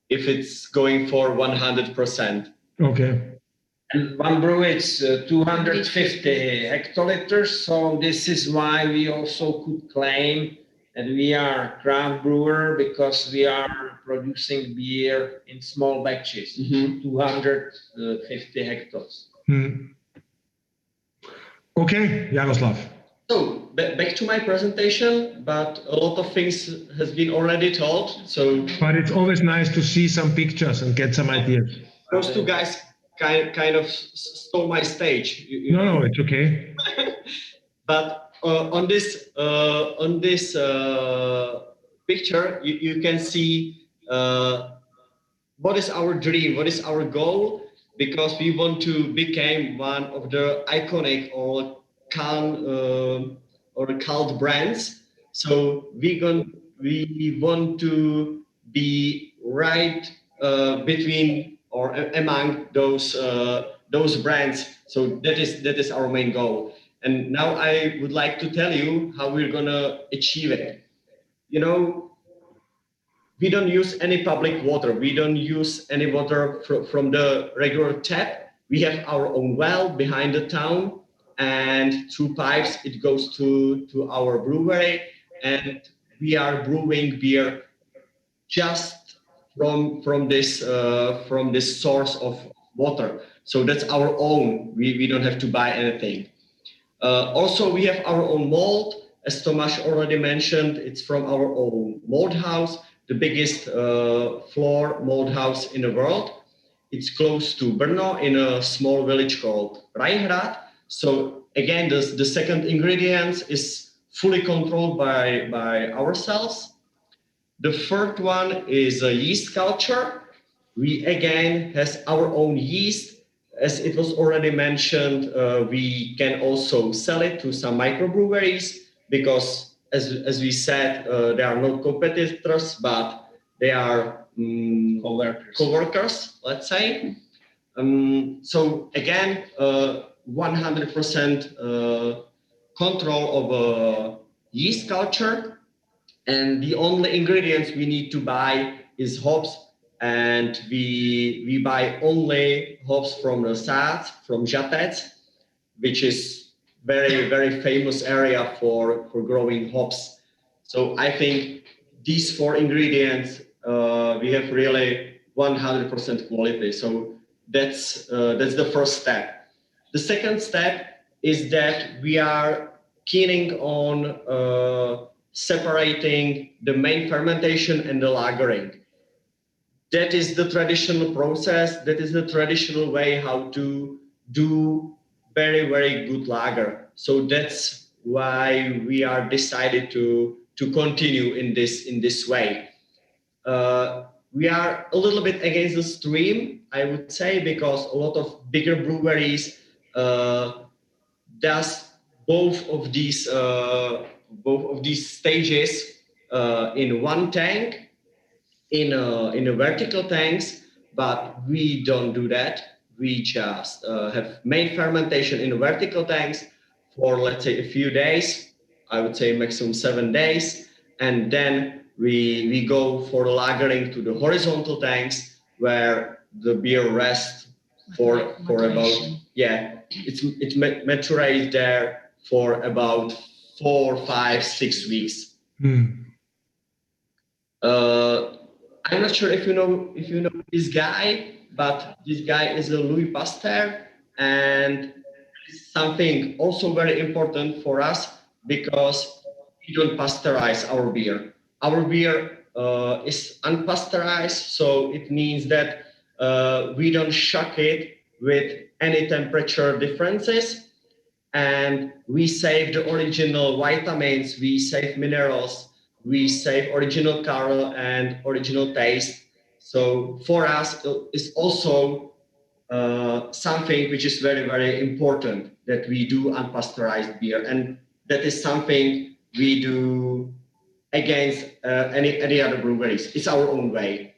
if it's going for 100%. Okay. And one brew is 250 hectoliters. So this is why we also could claim that we are craft brewer, because we are producing beer in small batches, 250 hectoliters. Okay, Jaroslav. So back to my presentation, but a lot of things has been already told. So, but it's always nice to see some pictures and get some ideas. Those two guys kind of stole my stage. No, it's okay. But on this picture, you can see what is our dream, what is our goal, because we want to become one of the iconic or cult brands. So we want to be right between or among those brands. So that is our main goal. And now I would like to tell you how we're gonna achieve it. You know, we don't use any public water. We don't use any water from the regular tap. We have our own well behind the town, and through pipes it goes to our brewery, and we are brewing beer just from this source of water. So that's our own. We don't have to buy anything. Also, we have our own malt. As Tomáš already mentioned, it's from our own malt house, the biggest floor malt house in the world. It's close to Brno in a small village called Rajhrad. So again, the second ingredient is fully controlled by ourselves. The third one is a yeast culture. We again has our own yeast. As it was already mentioned, we can also sell it to some microbreweries, because as we said, they are not competitors, but they are co-workers, let's say. So again, 100% control of yeast culture, and the only ingredients we need to buy is hops, and we buy only hops from the south, from Žatec, which is very, very famous area for growing hops. So I think these 4 ingredients, we have really 100% quality. So that's the first step. The second step is that we are keening on separating the main fermentation and the lagering. That is the traditional process. That is the traditional way how to do very, very good lager. So that's why we are decided to continue in this way. We are a little bit against the stream, I would say, because a lot of bigger breweries does both of these stages in one tank, in a vertical tanks, but we don't do that. We just have main fermentation in vertical tanks for, let's say, a few days. I would say maximum 7 days, and then we go for lagering to the horizontal tanks where the beer rests for about it's maturates there for about 4, 5, 6 weeks. I'm not sure if you know this guy, but this guy is a Louis Pasteur, and something also very important for us because we don't pasteurize our beer. Our beer is unpasteurized, so it means that we don't shock it with any temperature differences, and we save the original vitamins, we save minerals, we save original color and original taste. So for us, it's also something which is very, very important that we do unpasteurized beer, and that is something we do against any other breweries. It's our own way.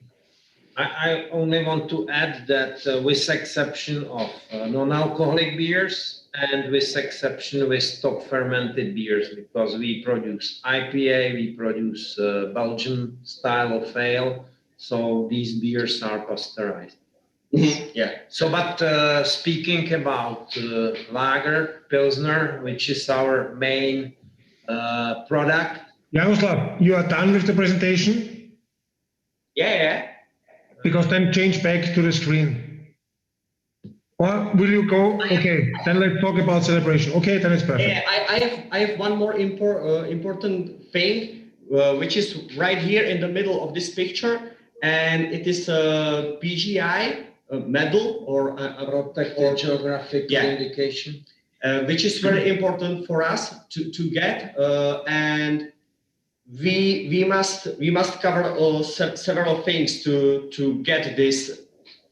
I only want to add that with exception of non-alcoholic beers and with exception with stock fermented beers, because we produce IPA, we produce Belgian style of ale, so these beers are pasteurized. Yeah. So, but speaking about lager, Pilsner, which is our main product. Jaroslav, you are done with the presentation? Yeah. Because then change back to the screen. Or will you go? Okay, then let's talk about celebration. Okay, then it's perfect. Yeah, I have one more important thing, which is right here in the middle of this picture, and it is a PGI medal or protected geographic indication, which is very important for us to get, and we must cover several things to get this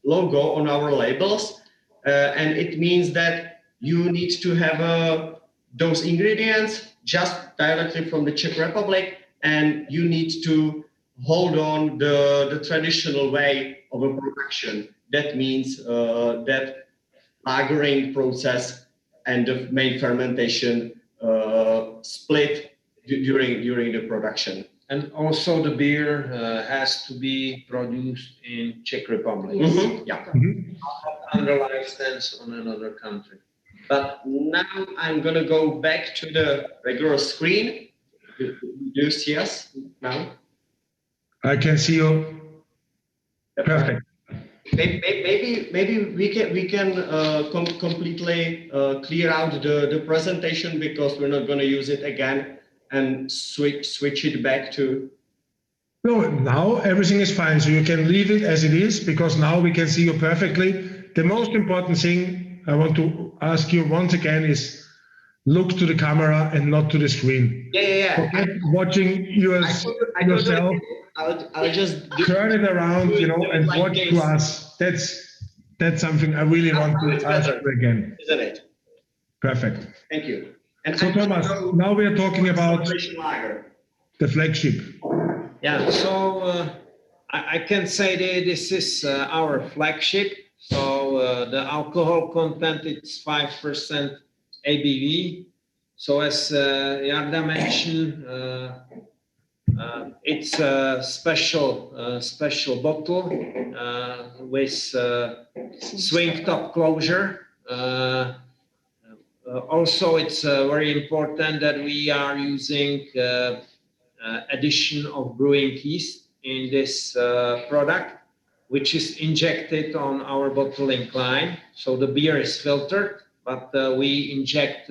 logo on our labels, and it means that you need to have those ingredients just directly from the Czech Republic, and you need to hold on the traditional way of a production. That means that lagering process and the main fermentation split during the production. And also the beer has to be produced in Czech Republic. Yeah. Under license on another country. But now I'm gonna go back to the regular screen. Do you see us now? I can see you. Perfect. Maybe we can completely clear out the presentation, because we're not going to use it again, and switch it back to. No, now everything is fine, so you can leave it as it is, because now we can see you perfectly. The most important thing I want to ask you once again is look to the camera and not to the screen. Yeah. Forget watching yourself. I'll just turn it around, and like watch this. to us. That's something I really want to ask you again. Isn't it? Perfect. Thank you. And so Thomas, now we are talking about the flagship. Yeah, so I can say that this is our flagship. So the alcohol content is 5% ABV. So as Jarda mentioned, it's a special bottle with swing top closure. Also, it's very important that we are using addition of brewing yeast in this product, which is injected on our bottling line. So the beer is filtered, but we inject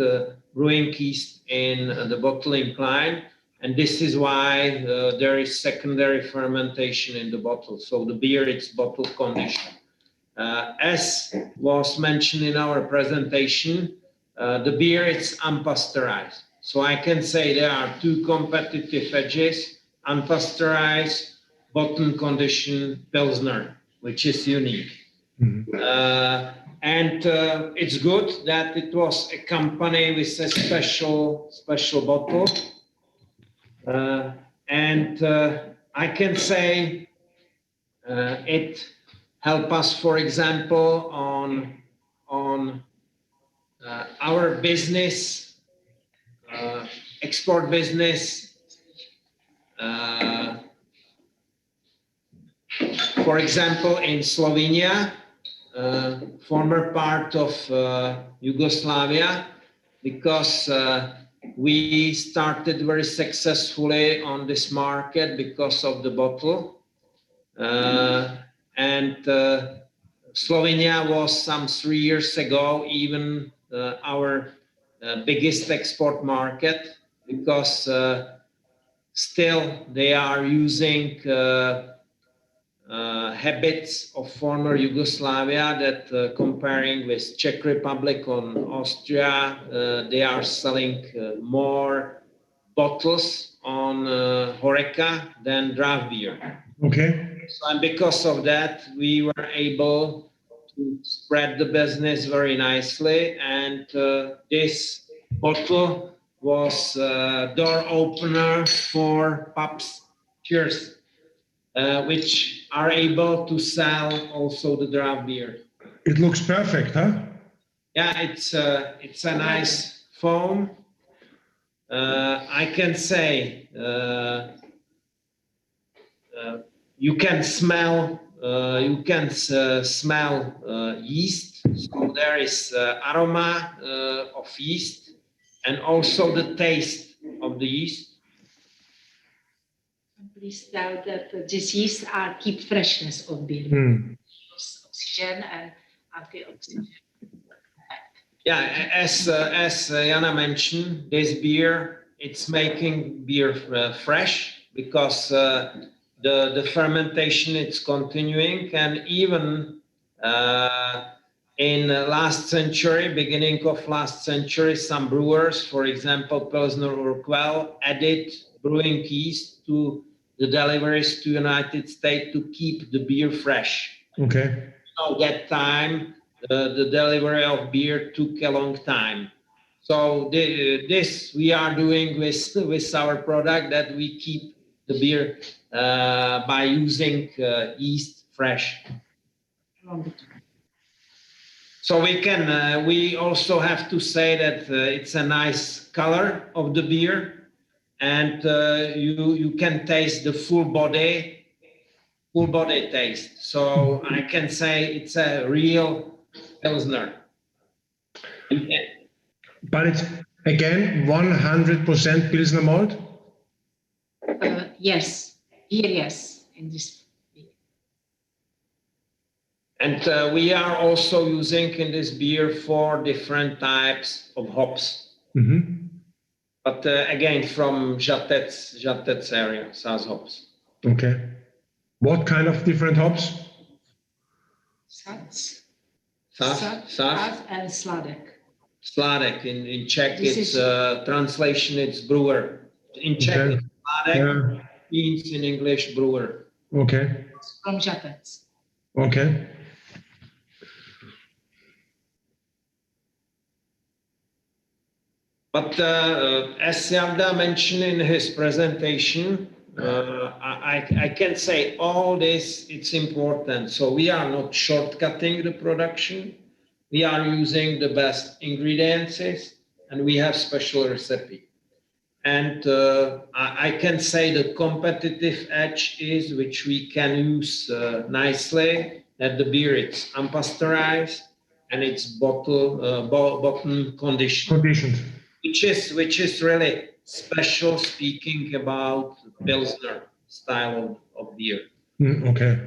brewing yeast in the bottling line. And this is why there is secondary fermentation in the bottle. So the beer, it's bottle condition. As was mentioned in our presentation, the beer is unpasteurized. So I can say there are two competitive edges: unpasteurized, bottom condition Pilsner, which is unique. Mm-hmm. And it's good that it was accompanied with a special bottle. And I can say it helped us, for example, on our business, export business. For example, in Slovenia, former part of Yugoslavia, because we started very successfully on this market because of the bottle. And Slovenia was some 3 years ago even our biggest export market, because still they are using habits of former Yugoslavia, that comparing with Czech Republic and Austria, they are selling more bottles on Horeca than draft beer. Okay. So, and because of that, we were able to spread the business very nicely. And this bottle was door opener for pubs, cheers, which are able to sell also the draft beer. It looks perfect, huh? Yeah, it's a nice foam. I can say you can smell yeast. So there is aroma of yeast, and also the taste of the yeast. Please tell that these yeast keep freshness of beer. Oxygen and antioxidant. Yeah, as Jana mentioned, this beer, it's making beer fresh, because the fermentation, it's continuing. And even in last century, beginning of last century, some brewers, for example, Pilsner Urquell, added brewing yeast to the deliveries to United States to keep the beer fresh. Okay. So that time, the delivery of beer took a long time. So this we are doing with our product, that we keep the beer by using yeast fresh. So we also have to say that it's a nice color of the beer. And you can taste the full body taste. So I can say it's a real Pilsner. But it's again 100% Pilsner malt? Yes, here, yes, in this. And we are also using in this beer 4 different types of hops. Mm-hmm. But again, from Žatec area, Saz hops. Okay. What kind of different hops? Saz and Sladek. Sladek. In Czech, it's translation, it's brewer. In Czech, it's Sladek, means in English brewer. Okay. It's from Žatec. Okay. But as Javda mentioned in his presentation, I can say all this, it's important. So we are not shortcutting the production. We are using the best ingredients, and we have special recipe. And I can say the competitive edge is, which we can use nicely, that the beer, it's unpasteurized and it's bottom conditioned. which is really special, speaking about Pilsner style of beer. Okay.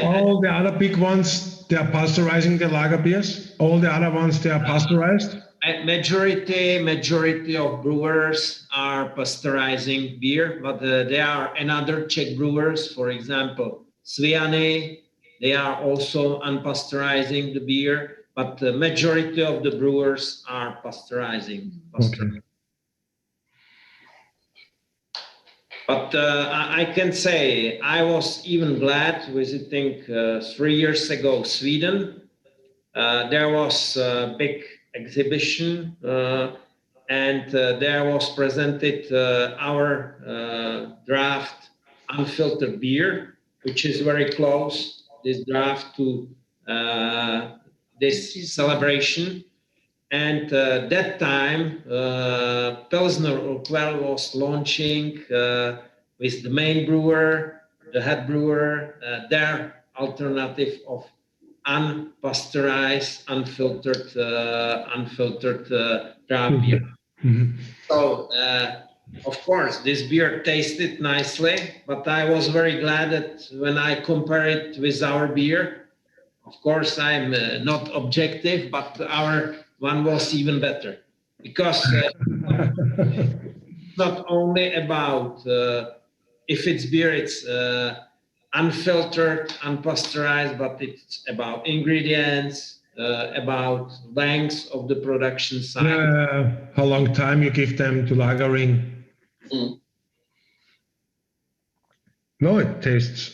All the other big ones, they are pasteurizing the lager beers. All the other ones, they are pasteurized. Majority of brewers are pasteurizing beer, but there are another Czech brewers, for example, Sviany. They are also unpasteurizing the beer, but the majority of the brewers are pasteurizing. Okay. But I can say I was even glad visiting 3 years ago Sweden. There was a big exhibition and there was presented our draft unfiltered beer, which is very close, this draft, to this celebration. And that time, Pilsner Urquell was launching with the main brewer, the head brewer, their alternative of unpasteurized, unfiltered draft beer. Mm-hmm. So, of course, this beer tasted nicely, but I was very glad that when I compare it with our beer, of course, I'm not objective, but our one was even better, because not only about if it's beer, it's unfiltered, unpasteurized, but it's about ingredients, about length of the production side. How long time you give them to lagering. No, it tastes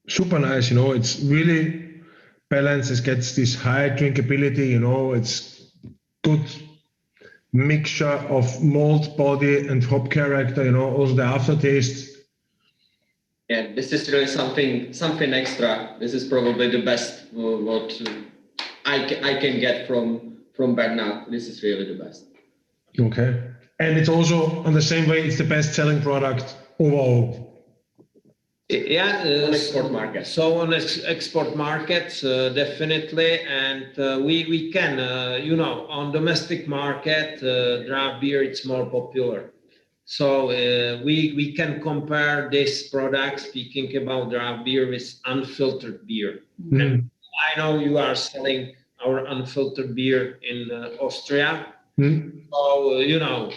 super nice, it's really balanced. It gets this high drinkability, it's good mixture of malt body and hop character, also the aftertaste. Yeah, this is really something extra. This is probably the best what I can get from Bernard. This is really the best. Okay. And it's also on the same way, it's the best selling product overall. Yeah, on export market. So on export markets, definitely, and we can, on domestic market, draft beer it's more popular. So we can compare this product, speaking about draft beer, with unfiltered beer. Mm-hmm. And I know you are selling our unfiltered beer in Austria. Mm-hmm. So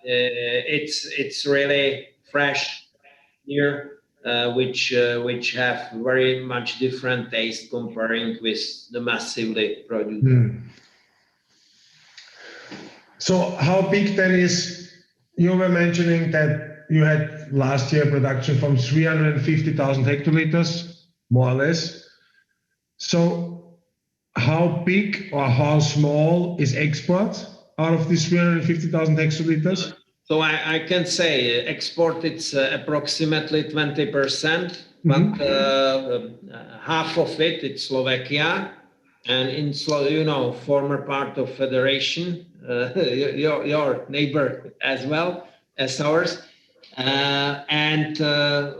it's really fresh beer, which have very much different taste comparing with the massively produced. So how big that is? You were mentioning that you had last year production from 350,000 hectoliters, more or less. So how big or how small is export out of these 350,000 hectoliters? So I can say export it's approximately 20%, but half of it it's Slovakia, and in former part of Federation, your neighbor as well as ours, and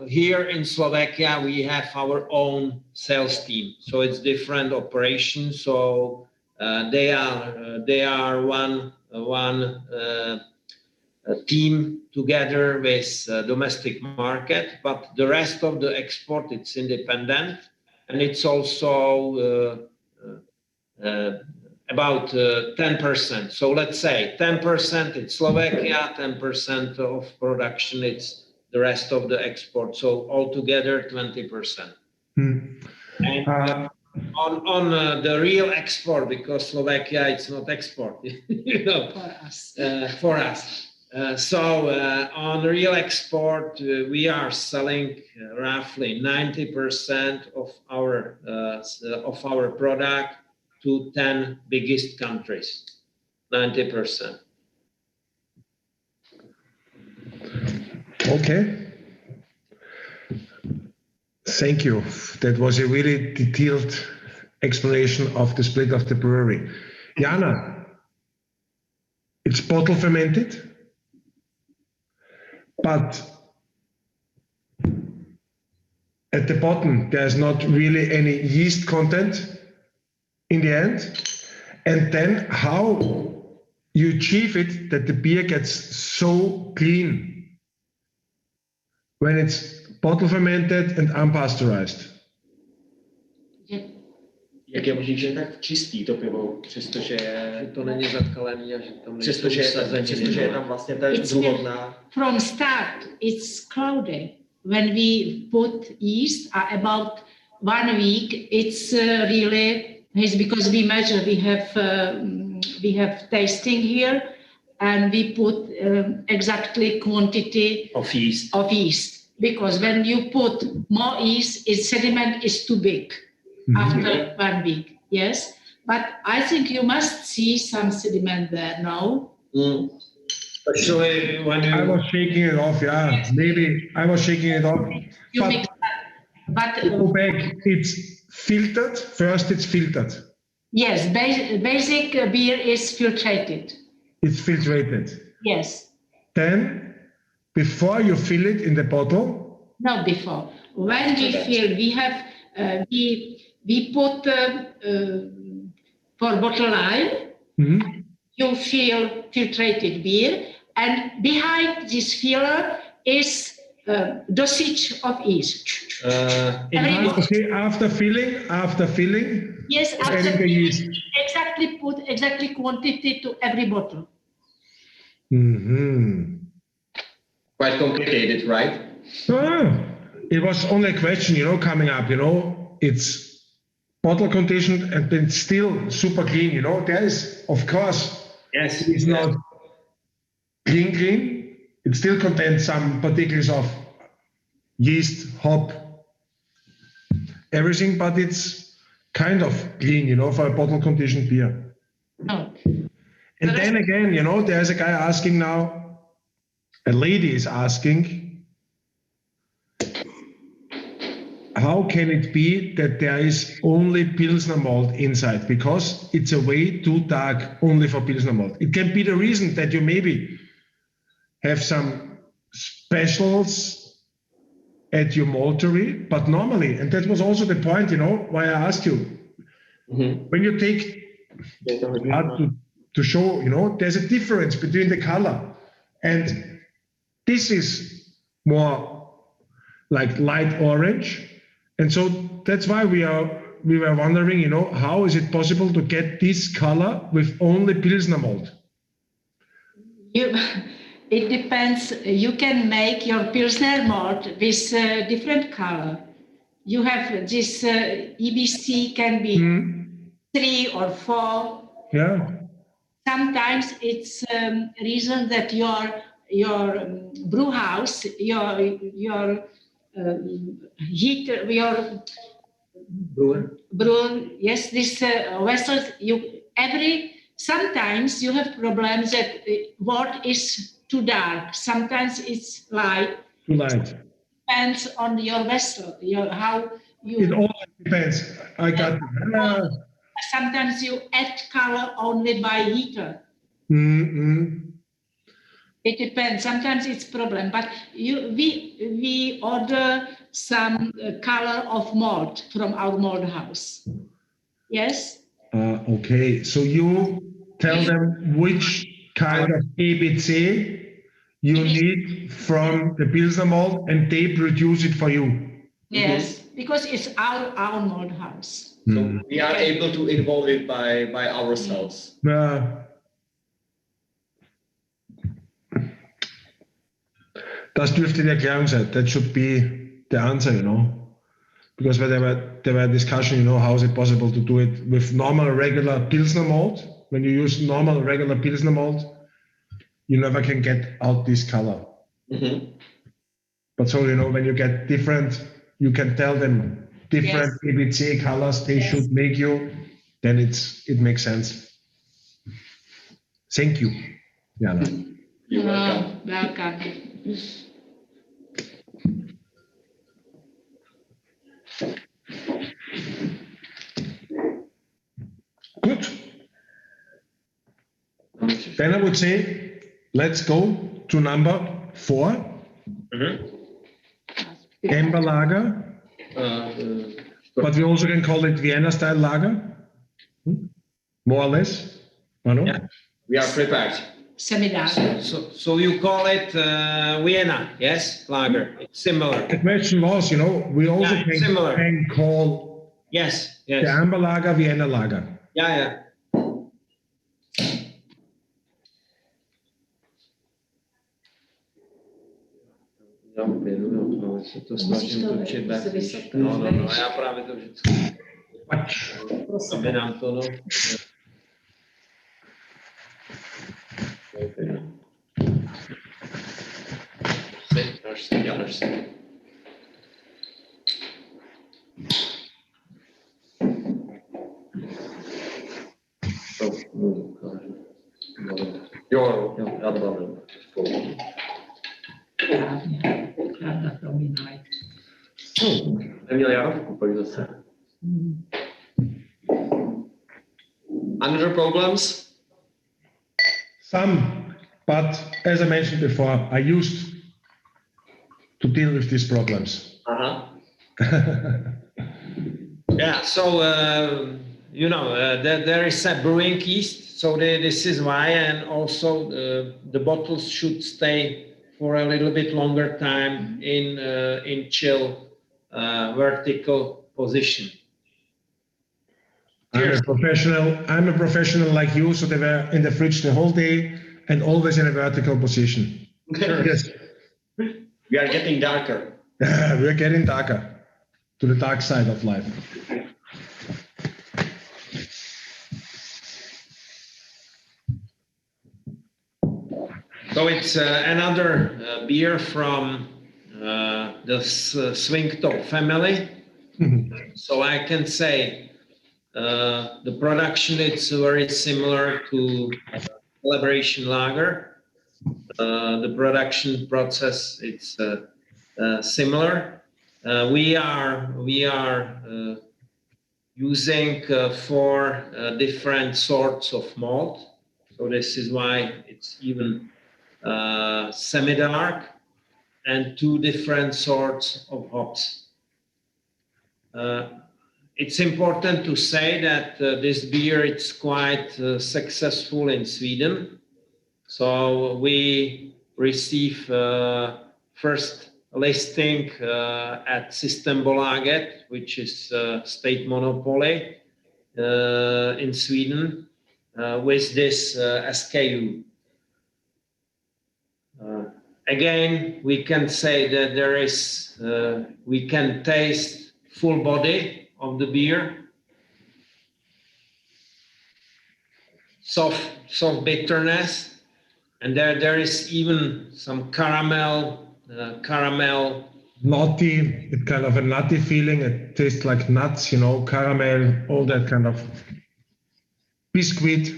here in Slovakia we have our own sales team, so it's different operations. So they are one team together with domestic market, but the rest of the export it's independent, and it's also about 10%. So let's say 10% it's Slovakia, 10% of production it's the rest of the export. So altogether 20%. And on the real export, because Slovakia it's not export, for us. So on real export, we are selling roughly 90% of our product to 10 biggest countries. 90%. Okay. Thank you. That was a really detailed explanation of the split of the brewery. Jana, it's bottle fermented, but at the bottom there's not really any yeast content in the end. And then how you achieve it that the beer gets so clean when it's bottle fermented and unpasteurized. Jak je možný, že je tak čistý to pivo, přestože to není zakalený a že tam přestože je tam vlastně ta druhotná. From start, it's cloudy. When we put yeast, about 1 week, it's really, because we measure, we have tasting here, and we put exactly quantity of yeast. Because when you put more yeast, its sediment is too big. After 1 week, yes. But I think you must see some sediment there now. Actually, when I was shaking it off, yeah. Maybe I was shaking it off. But go back, it's filtered. First, it's filtered. Yes, basic beer is filtrated. It's filtrated. Yes. Then, before you fill it in the bottle? No, before. When we fill, we have... We put for bottle line, you fill filtrated beer, and behind this filler is dosage of yeast. After filling? Yes, after filling, exactly quantity to every bottle. Quite complicated, right? It was only a question, coming up, it's bottle conditioned and then still super clean, There is, of course, it's not clean. It still contains some particles of yeast, hop, everything, but it's kind of clean, for a bottle conditioned beer. No. And then again, there's a guy asking now, a lady is asking, how can it be that there is only Pilsner malt inside? Because it's a way too dark only for Pilsner malt. It can be the reason that you maybe have some specials at your maltery, but normally, and that was also the point, why I asked you, when you take to show, there's a difference between the color, and this is more like light orange. And so that's why we were wondering, how is it possible to get this color with only Pilsner malt? It depends. You can make your Pilsner malt with different color. You have this EBC can be 3 or 4. Yeah. Sometimes it's reason that your brew house, your heater, your brewer, yes, this vessels, sometimes you have problems that water is too dark, sometimes it's light. Too light. Depends on your vessel, how you... It all depends. I got Sometimes you add color only by heater. It depends. Sometimes it's problem, but we order some color of malt from our malt house. Yes. Okay, so you tell them which kind of ABC you need from the Pilsner malt, and they produce it for you. Yes, because it's our malt house. So we are able to involve it by ourselves. Das dürfte die Erklärung sein. That should be the answer, Because there were discussion, how is it possible to do it with normal regular Pilsner malt? When you use normal regular Pilsner malt, you never can get out this color. But so, when you get different, you can tell them different ABC colors they should make you, then it makes sense. Thank you, Jana. You're welcome. Welcome. Good. Then I would say, let's go to number 4. Amber lager. But we also can call it Vienna style lager. More or less. Manu? Yeah. We are prepared. Semidark. So you call it Vienna, yes, lager. It's similar. The question was, we also can call Yes. the Amber Lager Vienna Lager. Yeah. To snažím točit back. No, já právě to vždycky. Aby nám to, Jo, já to mám. Pravda promínají. Neměl Jarovku, pak zase. Other problems? Some, but as I mentioned before, I used to deal with these problems. Yeah, so there is a brewing yeast, so this is why, and also the bottles should stay for a little bit longer time in chill vertical position. I'm a professional like you, so they were in the fridge the whole day and always in a vertical position. Yes. We are getting darker. We are getting darker, to the dark side of life. So it's another beer from the Swingtop family. So I can say the production is very similar to celebration lager. The production process it's similar. We are using 4 different sorts of malt. So this is why it's even semi-dark, and 2 different sorts of hops. It's important to say that this beer it's quite successful in Sweden. So we receive first listing at Systembolaget, which is state monopoly in Sweden, with this SKU. Again, we can say that there is, we can taste full body of the beer, soft bitterness, and there is even some caramel. Nutty, it's kind of a nutty feeling. It tastes like nuts, caramel, all that kind of biscuit.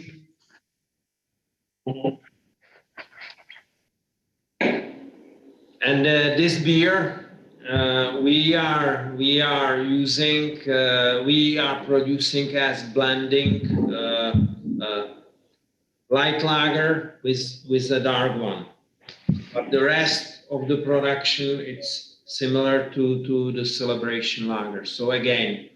And this beer we are producing as blending light lager with a dark one, but the rest of the production it's similar to the celebration lager. So again,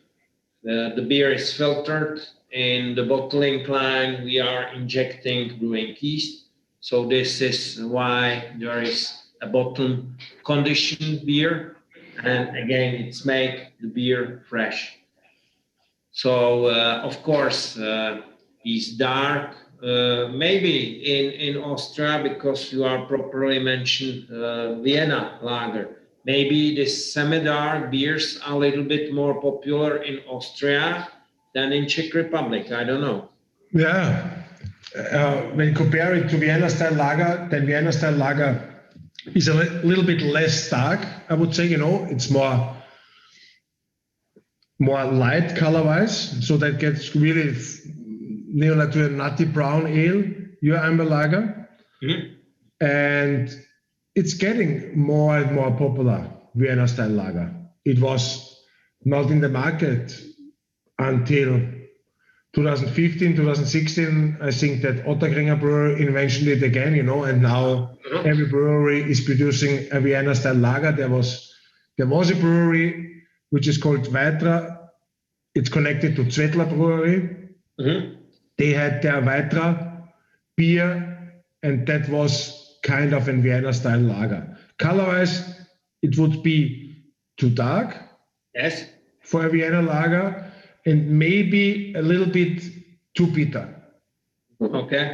the beer is filtered. In the bottling line we are injecting brewing yeast, so this is why there is a bottom conditioned beer, and again it's make the beer fresh. So of course it's dark, maybe in Austria, because you are properly mentioned Vienna lager. Maybe this semi-dark beers are a little bit more popular in Austria than in Czech Republic. I don't know. Yeah, when you compare it to Vienna style lager, then Vienna style lager is a little bit less dark, I would say. It's more light color-wise, so that gets really near to a nutty brown ale, your Amber Lager. Mm-hmm. And it's getting more and more popular, Vienna style lager. It was not in the market until 2015, 2016. I think that Otterkringer Brewery invented it again, and now every brewery is producing a Vienna style lager. There was a brewery which is called Weitra. It's connected to Zwettler Brewery. Mm-hmm. They had their Weitra beer, and that was kind of a Vienna style lager. Color-wise, it would be too dark. Yes. For a Vienna lager, and maybe a little bit too bitter. Okay.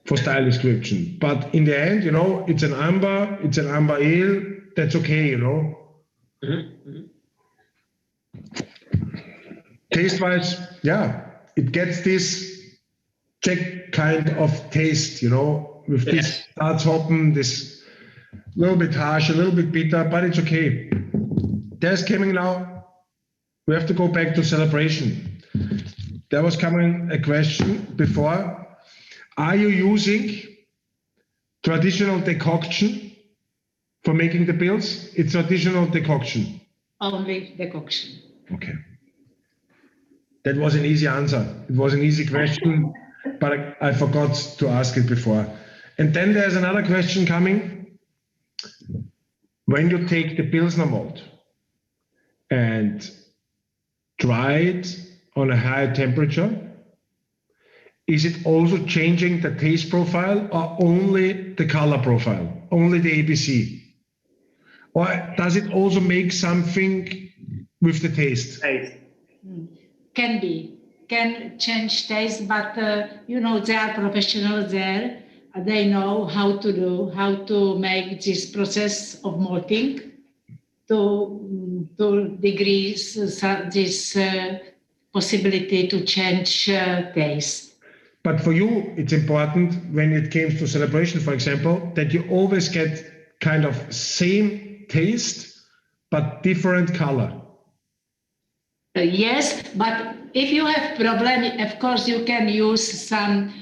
For style description. But in the end, it's an amber ale, that's okay, Mm-hmm. Taste-wise, it gets this Czech kind of taste, with this Starzhoppen, this little bit harsh, a little bit bitter, but it's okay. There's coming now, we have to go back to celebration. There was coming a question before. Are you using traditional decoction for making the bills? It's traditional decoction. Only decoction. Okay. That was an easy answer. It was an easy question, but I forgot to ask it before. And then there's another question coming. When you take the Pilsner malt and dry it on a higher temperature, is it also changing the taste profile or only the color profile, only the ABC? Or does it also make something with the taste? Can change taste, but they are professionals there. They know how to make this process of malting to decrease this possibility to change taste. But for you, it's important when it comes to celebration, for example, that you always get kind of same taste, but different color. Yes, but if you have problem, of course you can use some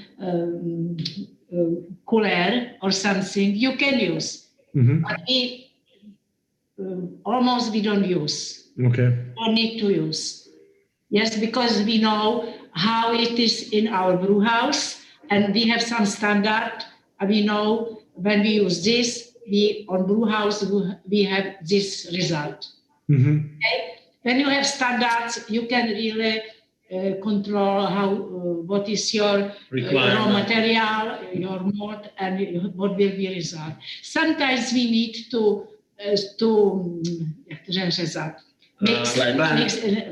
cooler or something. You can use, but we don't use. Okay. Don't need to use. Yes, because we know how it is in our brew house, and we have some standard. We know when we use this, on brew house we have this result. Okay? When you have standards, you can really control what is your raw material, your malt, and what will be result. Sometimes we need to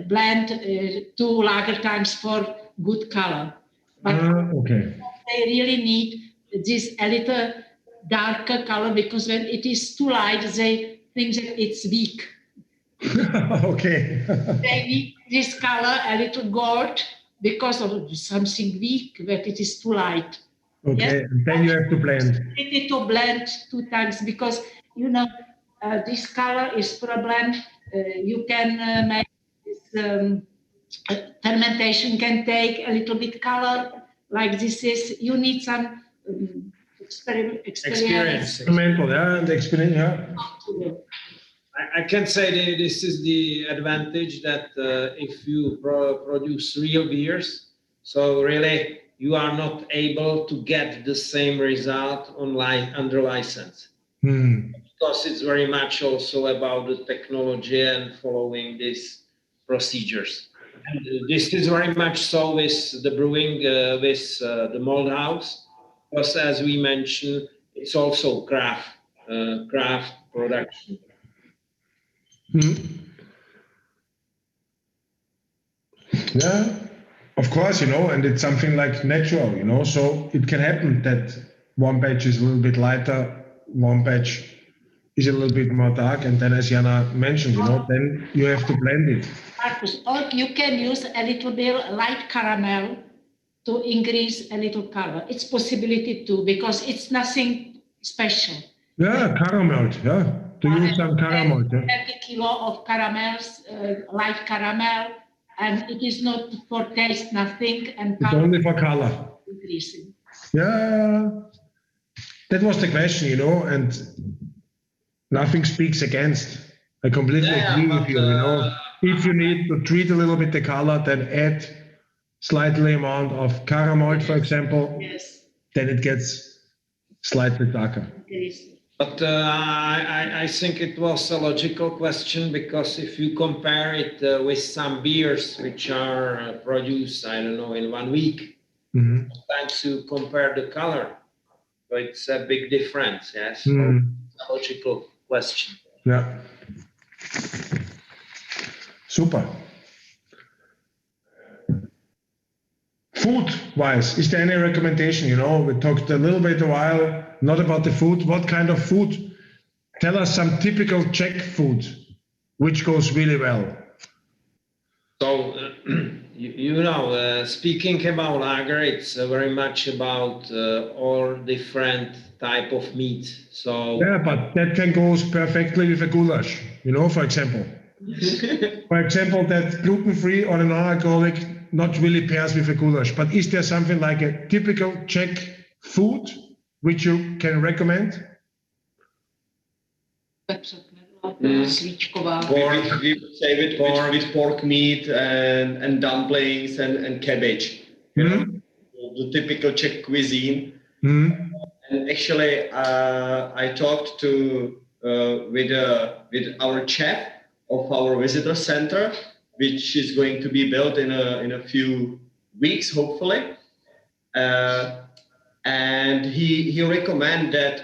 blend 2 lager times for good color. But they really need this a little darker color, because when it is too light, they think that it's weak. Okay. They need this color a little gold because of something weak, that it is too light. Okay, yes? And then you have to blend. You need to blend 2 times because, this color is problem. You can make this fermentation can take a little bit color like this is. You need some experience. Experimental, and experience, I can say that this is the advantage that if you produce real beers, so really you are not able to get the same result under license. Because it's very much also about the technology and following these procedures. And this is very much so with the brewing, with the malt house, because as we mentioned, it's also craft production. Yeah, of course, and it's something like natural, so it can happen that one batch is a little bit lighter, one batch is a little bit more dark, and then as Jana mentioned, then you have to blend it. Marcus, or you can use a little bit light caramel to increase a little color. It's possibility too, because it's nothing special. Yeah, caramel, to use some caramel. 30 kilo of caramels, light caramel, and it is not for taste, nothing. And it's only for color. Increasing. Yeah, that was the question, and nothing speaks against. I completely agree with you, If you need to treat a little bit the color, then add slightly amount of caramel, for example. Yes. Then it gets slightly darker. But I think it was a logical question, because if you compare it with some beers which are produced, I don't know, in 1 week, Sometimes you compare the color, so it's a big difference. Yes, so it's a logical question. Yeah. Super. Food-wise, is there any recommendation? You know, we talked a little bit a while, not about the food. What kind of food? Tell us some typical Czech food, which goes really well. So, speaking about lager, it's very much about all different type of meat. So yeah, but that can go perfectly with a goulash, you know, for example. For example, that gluten-free or a non-alcoholic not really pairs with a goulash. But is there something like a typical Czech food which you can recommend? We say with pork meat and dumplings and cabbage. You know, the typical Czech cuisine. And actually, I talked with our chef of our visitor center, which is going to be built in a few weeks, hopefully. And he recommend that,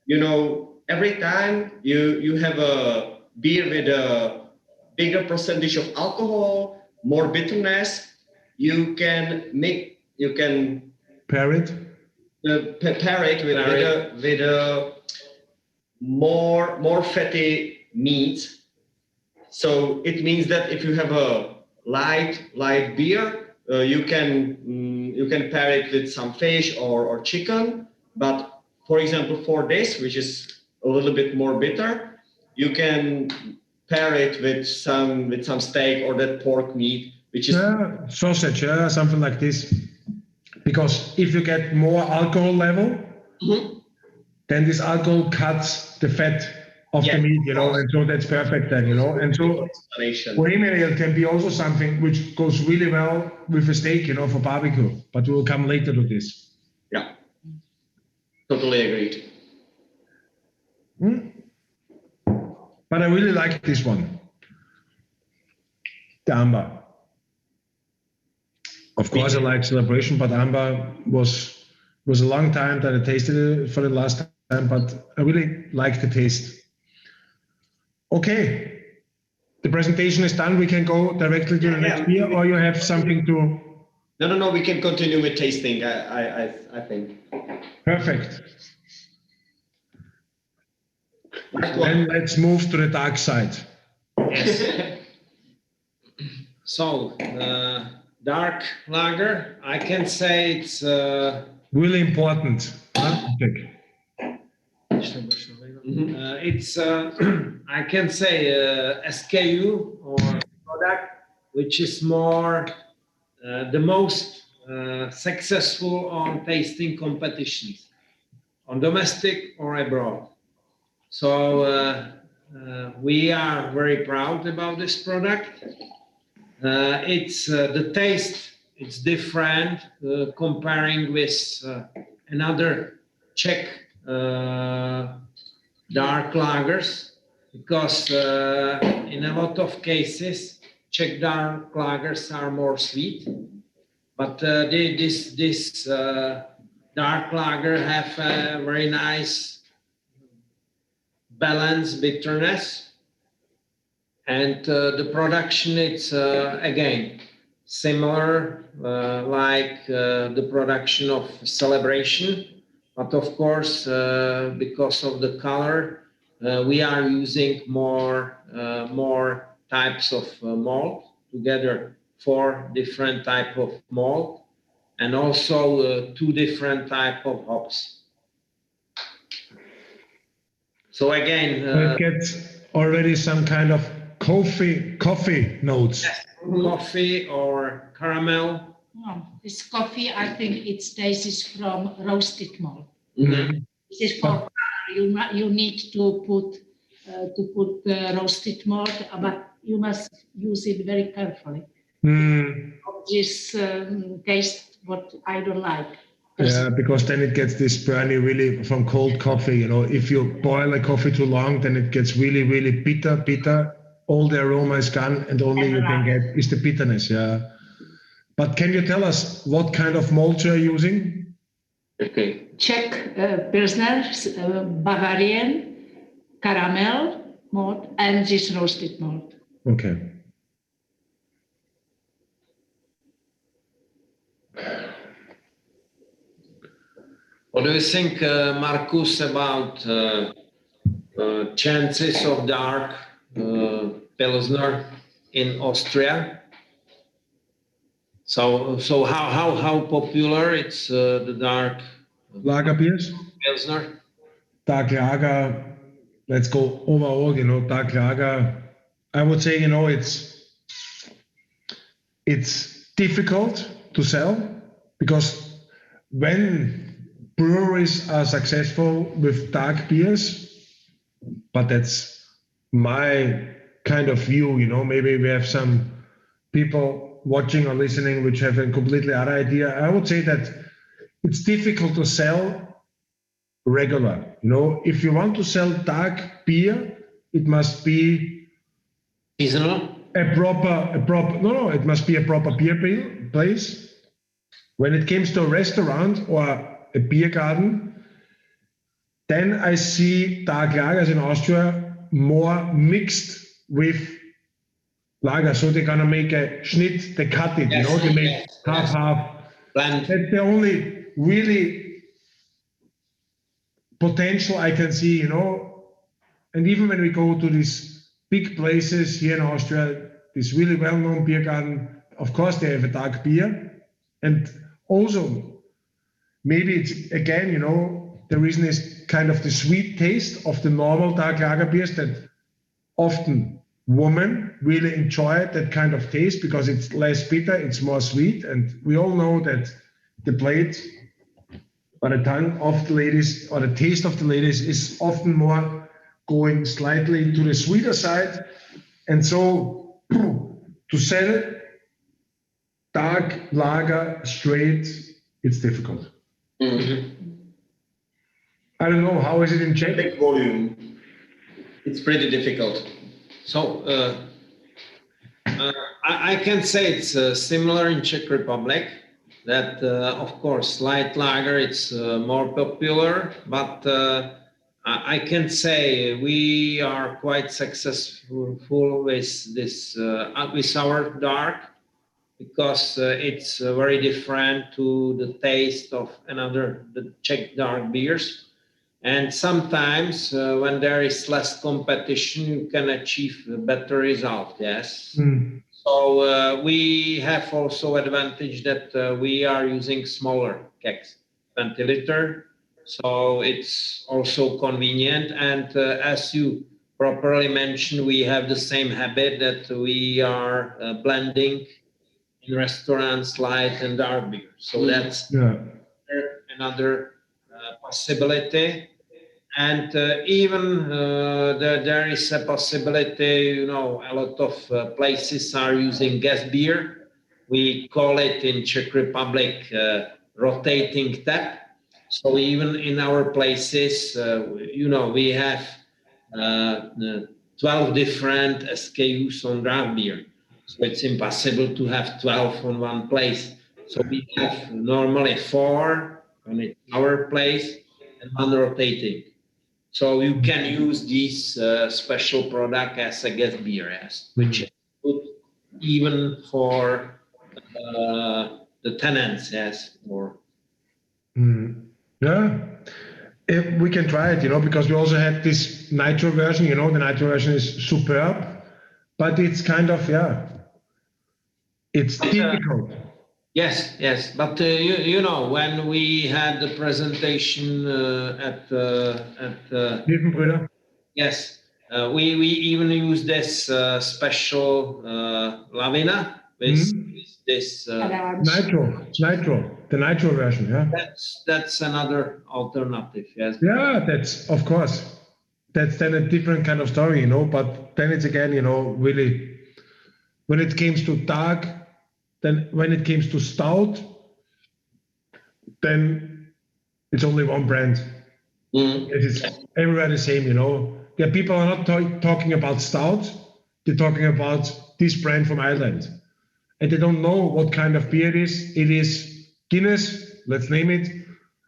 you know, every time you have a beer with a bigger percentage of alcohol, more bitterness, you can pair it. Pair it with a more fatty meat. So it means that if you have a light beer, you can pair it with some fish or chicken. But for example, for this, which is a little bit more bitter, you can pair it with some steak or that pork meat, which is sausage, something like this. Because if you get more alcohol level, then this alcohol cuts the fat of the meat, you know, and so that's perfect then, you know. And so Bohemian Ale can be also something which goes really well with a steak, you know, for barbecue. But we will come later to this. Yeah, totally agreed. But I really like this one, the Amber. Of course, I like Celebration, but Amber was a long time that I tasted it for the last time, but I really like the taste. Okay, the presentation is done. We can go directly to the next beer, or you have something to... No, we can continue with tasting, I think. Perfect. Then let's move to the dark side. Yes. So, dark lager, I can say it's... really important. Okay. It's, I can say, SKU or product, which is more the most successful on tasting competitions, on domestic or abroad. So we are very proud about this product. It's the taste, it's different comparing with another Czech dark lagers, because in a lot of cases Czech dark lagers are more sweet, but this dark lager have a very nice balanced bitterness, and the production, it's again similar like the production of Celebration. But of course, because of the color, we are using more types of malt together, 4 different type of malt, and also 2 different type of hops. So again, it gets already some kind of coffee notes. Yes, coffee or caramel. No, this coffee, I think its taste is from roasted malt. Mm-hmm. This is for color. You need to put roasted malt, but you must use it very carefully. This taste what I don't like. Yeah, because then it gets this burny really from cold coffee. You know, if you boil a coffee too long, then it gets really, really bitter. All the aroma is gone, and only you can get is the bitterness. Yeah. But can you tell us what kind of malt you are using? Okay. Czech Pilsner, Bavarian, caramel malt, and this roasted malt. Okay. What do you think, Markus, about chances of dark Pilsner in Austria? So how popular it's the dark Lager beers? Pilsner? Dark lager, let's go overall, dark lager. I would say, it's difficult to sell because when breweries are successful with dark beers, but that's my kind of view, maybe we have some people watching or listening which have a completely other idea. I would say that it's difficult to sell regular. If you want to sell dark beer, it must be seasonal. It must be a proper beer place. When it comes to a restaurant or a beer garden, then I see dark lagers in Austria more mixed with lager. So they're gonna make a Schnitt, they cut it, Yes, they make half. Blend. That's the only really potential I can see, And even when we go to these big places here in Austria, this really well-known beer garden, of course they have a dark beer. And also, maybe it's, again, the reason is kind of the sweet taste of the normal dark lager beers that often women really enjoy that kind of taste because it's less bitter, it's more sweet. And we all know that the blade or the tongue of the ladies or the taste of the ladies is often more going slightly to the sweeter side. And so to sell dark lager straight, it's difficult. Mm-hmm. I don't know, how is it in Czech? Big volume. It's pretty difficult. So I can say it's similar in Czech Republic. That of course light lager it's more popular, but I can say we are quite successful with this with our dark because it's very different to the taste of the Czech dark beers. And sometimes when there is less competition, you can achieve a better result, yes. Mm. So we have also advantage that we are using smaller kegs, 20 liter. So it's also convenient. And as you properly mentioned, we have the same habit that we are blending in restaurants light and dark beer. So that's another possibility. And even there is a possibility, a lot of places are using gas beer. We call it in Czech Republic rotating tap. So even in our places, we have 12 different SKUs on draft beer. So it's impossible to have 12 on one place. So we have normally 4 on our place and 1 rotating. So you can use this special product as a gas beer, yes, which is good even for the tenants, yes. Yeah, we can try it, because we also had this nitro version, the nitro version is superb, but it's kind of, it's difficult. Yes, but when we had the presentation at Liefenbrüder. Yes, we even use this special Lavina with this nitro, the nitro version, yeah. That's another alternative, yes. Yeah, that's, of course, that's then a different kind of story, but then it's again, really, when it comes to dark, then when it comes to stout, then it's only one brand. It is everywhere the same, Yeah, people are not talking about stout, they're talking about this brand from Ireland. and they don't know what kind of beer it is. It is Guinness, let's name it,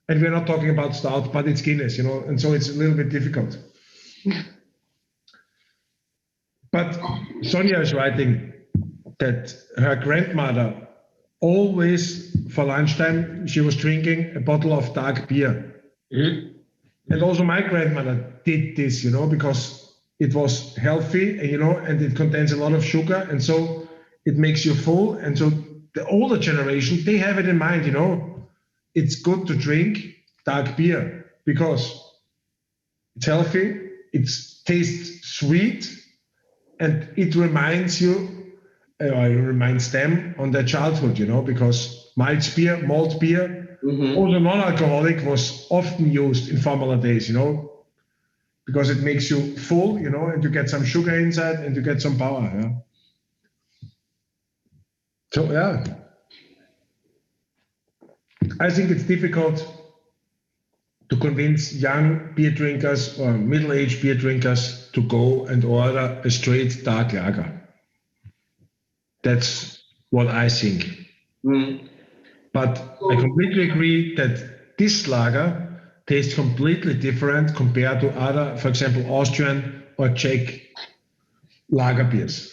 and we're not talking about stout, but it's Guinness, and so it's a little bit difficult. But Sonia is writing that her grandmother always, for lunchtime, she was drinking a bottle of dark beer. Mm-hmm. And also my grandmother did this, because it was healthy, and it contains a lot of sugar, and so it makes you full. And so the older generation, they have it in mind, it's good to drink dark beer because it's healthy, it tastes sweet, and it reminds you, or it reminds them on their childhood, because malt beer, also non-alcoholic, was often used in former days, because it makes you full, and you get some sugar inside and you get some power. Yeah. So, yeah. I think it's difficult to convince young beer drinkers or middle-aged beer drinkers to go and order a straight dark lager. That's what I think. But I completely agree that this lager tastes completely different compared to other, for example, Austrian or Czech lager beers,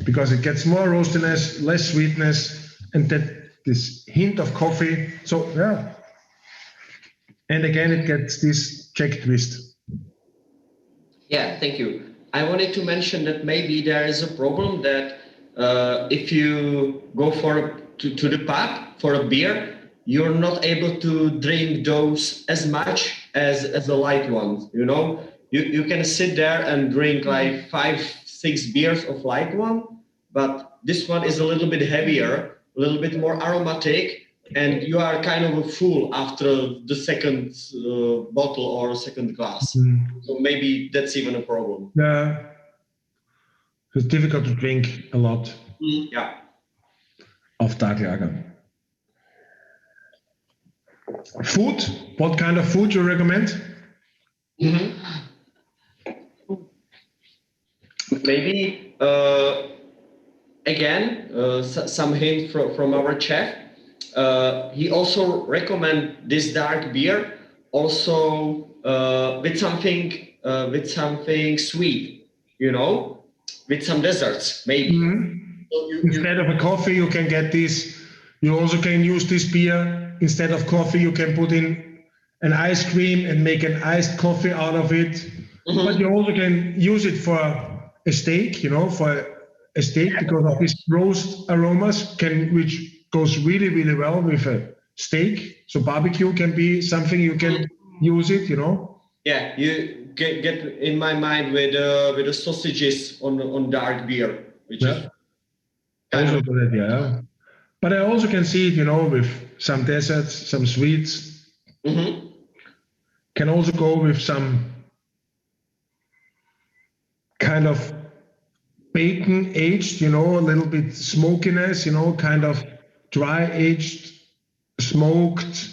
because it gets more roastiness, less sweetness, and this hint of coffee. So, yeah. And again, it gets this Czech twist. Yeah, thank you. I wanted to mention that maybe there is a problem that if you go to the pub for a beer, you're not able to drink those as much as the light ones. You can sit there and drink like 5-6 beers of light one, but this one is a little bit heavier, a little bit more aromatic, and you are kind of a full after the second bottle or second glass. So maybe that's even a problem. Yeah, it's difficult to drink a lot. Yeah. Of dark lager. Food? What kind of food you recommend? Maybe again some hint from our chef. He also recommend this dark beer also with something sweet, with some desserts maybe. So instead of a coffee, you can get this. You also can use this beer instead of coffee. You can put in an ice cream and make an iced coffee out of it. But you also can use it for a steak, because of these roast aromas which goes really, really well with a steak. So barbecue can be something you can use it, Yeah, you get in my mind with the sausages on dark beer, which is also good idea. But I also can see it, with some desserts, some sweets. Can also go with some kind of bacon aged, a little bit smokiness, kind of dry aged, smoked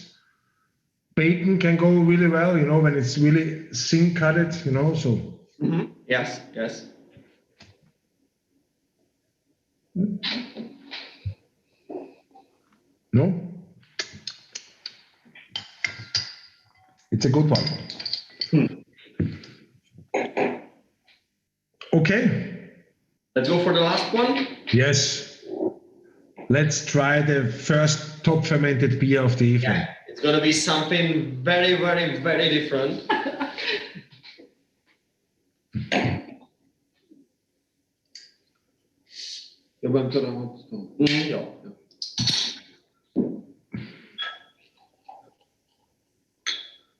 bacon can go really well, when it's really thin cutted, so. Yes. No? It's a good one. Okay. Let's go for the last one. Yes. Let's try the first top fermented beer of the evening. Yeah, it's going to be something very, very, very different.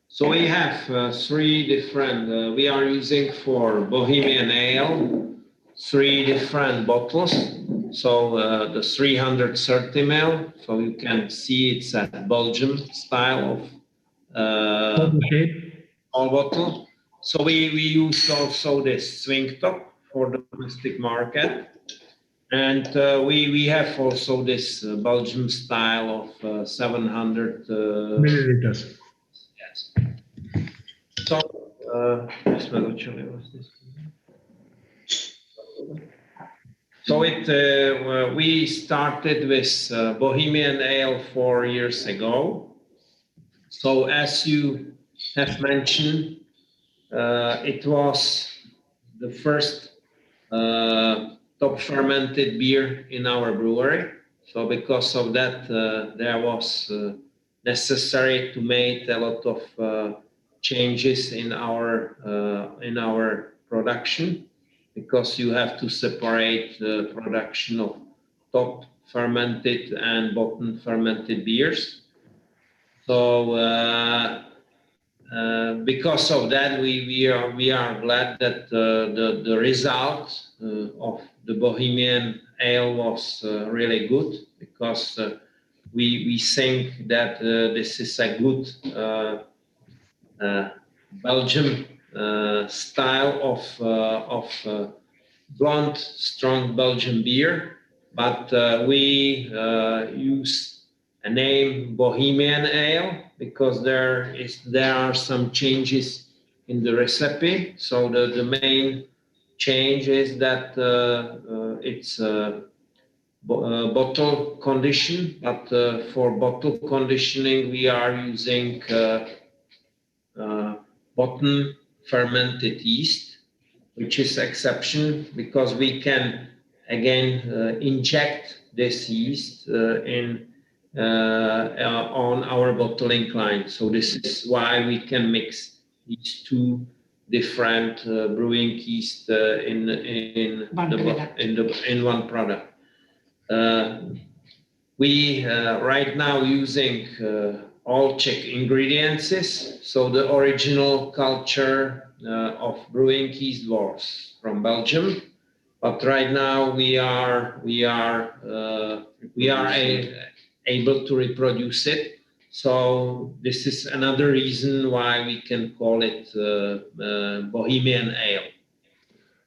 So we have 3 different, we are using for Bohemian Ale, 3 different bottles. So the 330 ml, so you can see it's a Belgian style of all bottle. So we use also this swing top for the domestic market. And we have also this Belgian style of 700 milliliters. Yes. So, So we started with Bohemian Ale 4 years ago. So as you have mentioned, it was the first top fermented beer in our brewery. So because of that, there was necessary to make a lot of changes in our production, because you have to separate the production of top fermented and bottom fermented beers. So because of that, we are glad that the result of the Bohemian Ale was really good, because we think that this is a good Belgian style of blonde, strong Belgian beer, but we use a name Bohemian Ale because there are some changes in the recipe. So the main change is that it's bottle condition, but for bottle conditioning we are using bottom fermented yeast, which is exception because we can again inject this yeast on our bottling line. So this is why we can mix these two different brewing yeast in one product. We right now using all Czech ingredients. So the original culture of brewing yeast was from Belgium, but right now we are able to reproduce it. So this is another reason why we can call it Bohemian Ale.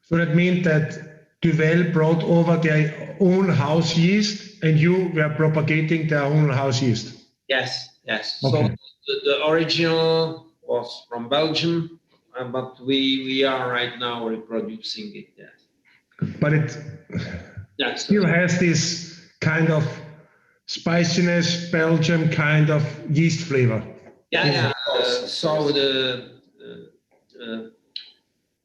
So that means that Duvel brought over their own house yeast and you were propagating their own house yeast? Yes. Okay. So the original was from Belgium, but we are right now reproducing it. Yes. But it still has this kind of spiciness, Belgian kind of yeast flavor. Yeah. So the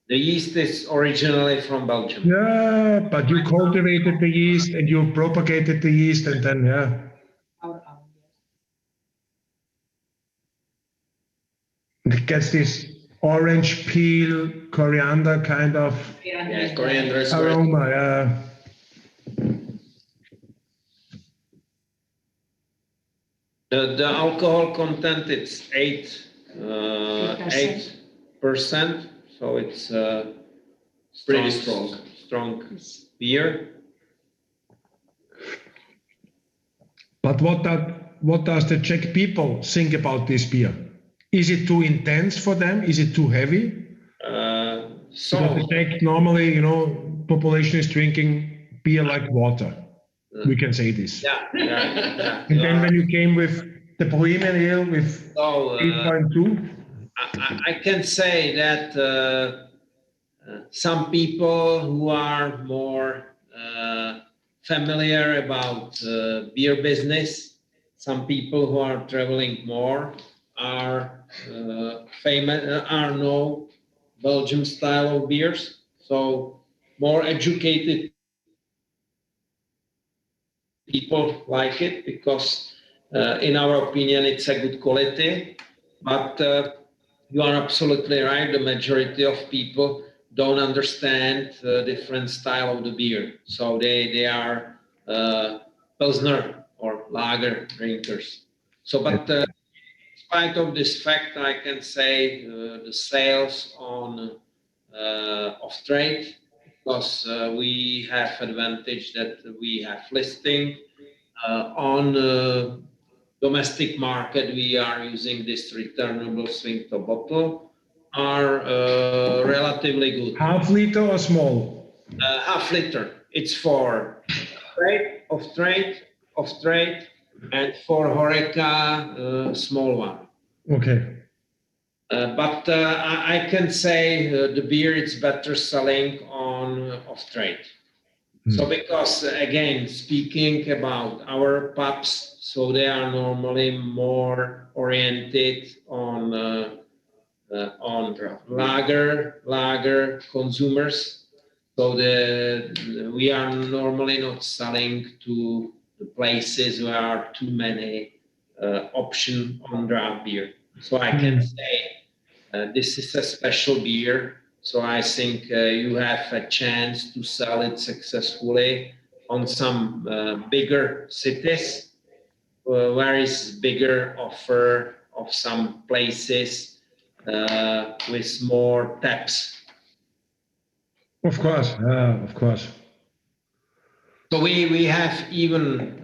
yeast is originally from Belgium. Yeah, but you cultivated the yeast and you propagated the yeast and then, it gets this orange peel, coriander kind of coriander aroma. The alcohol content is 8%, so it's pretty strong beer. But what does the Czech people think about this beer? Is it too intense for them? Is it too heavy? So the Czech normally, population is drinking beer like water. We can say this. Yeah. And then when you came with the Bohemian Ale with 8.2? I can say that some people who are more familiar about beer business, some people who are traveling more are know Belgian style of beers. So more educated people like it because in our opinion it's a good quality. But you are absolutely right, the majority of people don't understand the different style of the beer. So they are Pilsner or lager drinkers. So but in spite of this fact, I can say the sales on off trade, because we have advantage that we have listing on domestic market. We are using this returnable swing top bottle, are relatively good. Half liter or small? Half liter. It's for off trade, and for Horeca, small one. Okay. But I can say the beer is better selling on off trade. So because, again, speaking about our pubs, so they are normally more oriented on lager consumers. So we are normally not selling to the places where are too many options on draft beer. So I can say this is a special beer. So I think you have a chance to sell it successfully on some bigger cities, where is bigger offer of some places with more taps. Of course, of course. So we have even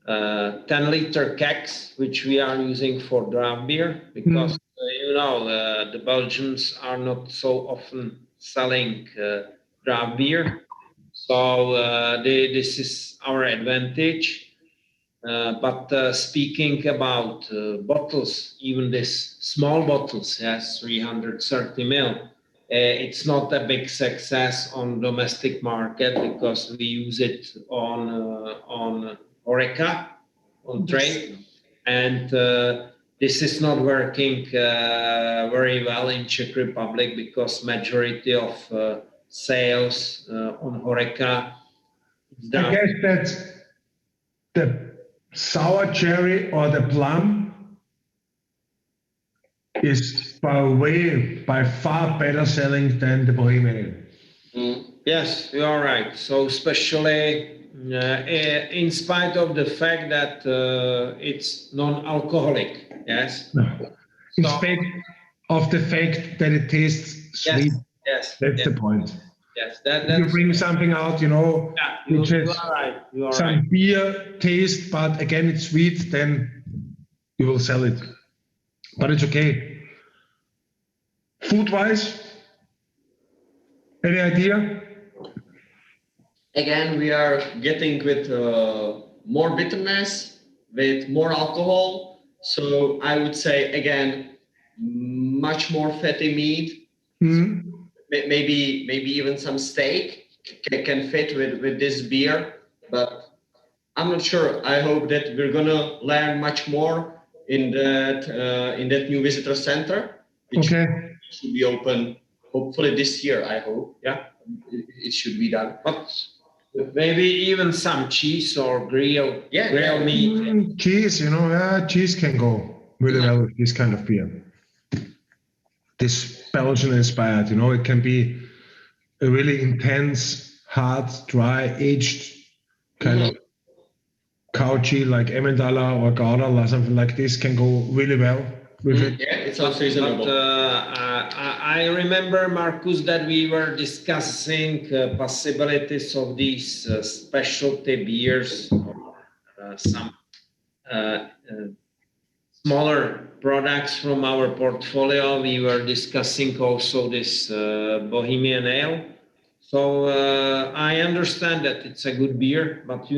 10-liter kegs which we are using for draft beer because the Belgians are not so often selling draft beer. So this is our advantage. But speaking about bottles, even these small bottles, yes, 330 ml, it's not a big success on domestic market because we use it on Horeca, on trade, and this is not working very well in Czech Republic because majority of sales on Horeca. I guess that's the sour cherry or the plum is by far better selling than the Bohemian Ale. Yes, you are right. So especially in spite of the fact that it's non-alcoholic, yes? In spite of the fact that it tastes sweet. Yes. That's the point. Yes, if you bring something out, which has some beer taste, but again it's sweet, then you will sell it. But it's okay. Food-wise, any idea? Again, we are getting with more bitterness, with more alcohol. So I would say, again, much more fatty meat. Mm-hmm. Maybe even some steak can fit with this beer, but I'm not sure. I hope that we're gonna learn much more in that new visitor center, which should be open hopefully this year. I hope, it should be done. But maybe even some cheese or grilled meat. Cheese, cheese can go really well with this kind of beer. This Belgian inspired, it can be a really intense, hard, dry, aged kind of couchy like Emmentaler or Gouda or something like this can go really well with it. Yeah, it sounds reasonable. But I remember, Marcus, that we were discussing possibilities of these specialty beers or some smaller products from our portfolio. We were discussing also this Bohemian Ale. So I understand that it's a good beer, but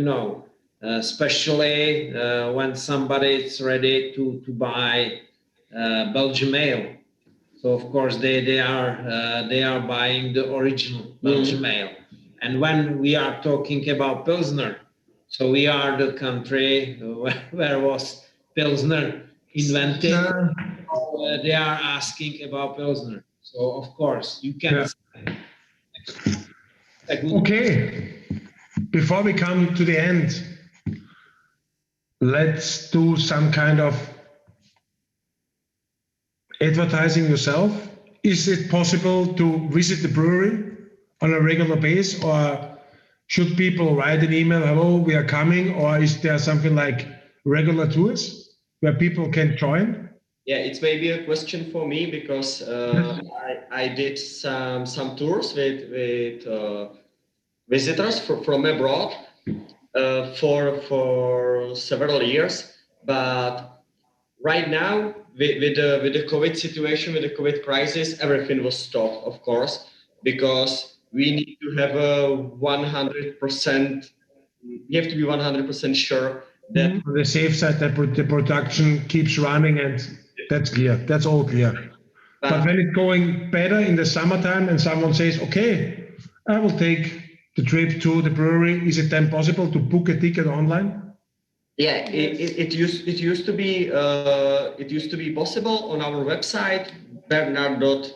especially when somebody is ready to buy Belgian Ale. So of course they are buying the original Belgian Ale. And when we are talking about Pilsner, so we are the country where was Pilsner invented. They are asking about Pilsner. So of course you can. Okay, before we come to the end, let's do some kind of advertising yourself. Is it possible to visit the brewery on a regular basis, or should people write an email, hello, we are coming, or is there something like regular tours where people can join? Yeah, it's maybe a question for me because I did some tours with visitors from abroad for several years, but right now with the COVID situation, with the COVID crisis, everything was stopped, of course, because we need to have a 100%. We have to be 100% sure that on the safe side that the production keeps running, and that's clear. That's all clear. But when it's going better in the summertime and someone says, okay, I will take the trip to the brewery. Is it then possible to book a ticket online? Yeah, it used to be possible on our website bernard.cz.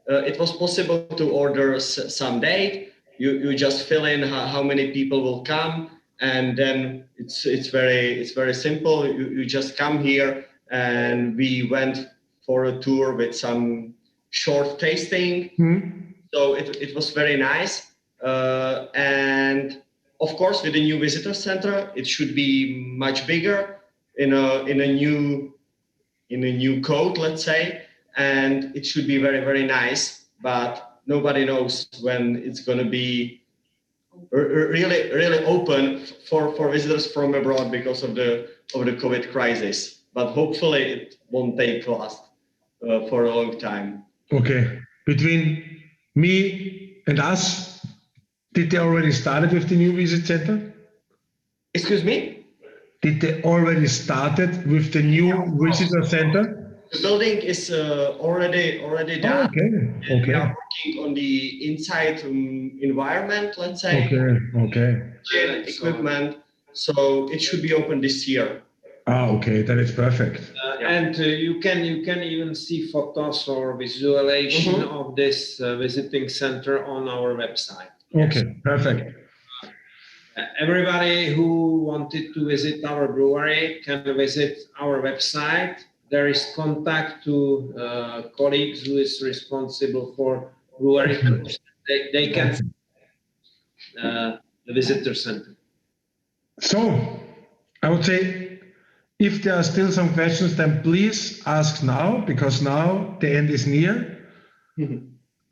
It was possible to order some date. You just fill in how many people will come, and then it's very simple. You just come here, and we went for a tour with some short tasting. So it was very nice, and of course, with the new visitor center, it should be much bigger in a new code, let's say, and it should be very, very nice. But nobody knows when it's going to be really open for visitors from abroad because of the COVID crisis. But hopefully, it won't last for a long time. Okay, between me and us. Did they already started with the new visit center? Excuse me? Did they already started with the new visitor center? The building is already done. Okay. We are working on the inside environment, let's say. Okay. Equipment. So it should be open this year. Okay, that is perfect. And you can even see photos or visualization of this visiting center on our website. Okay, perfect. Everybody who wanted to visit our brewery can visit our website. There is contact to colleagues who is responsible for brewery. They can the visitor center. So, I would say, if there are still some questions, then please ask now, because now the end is near.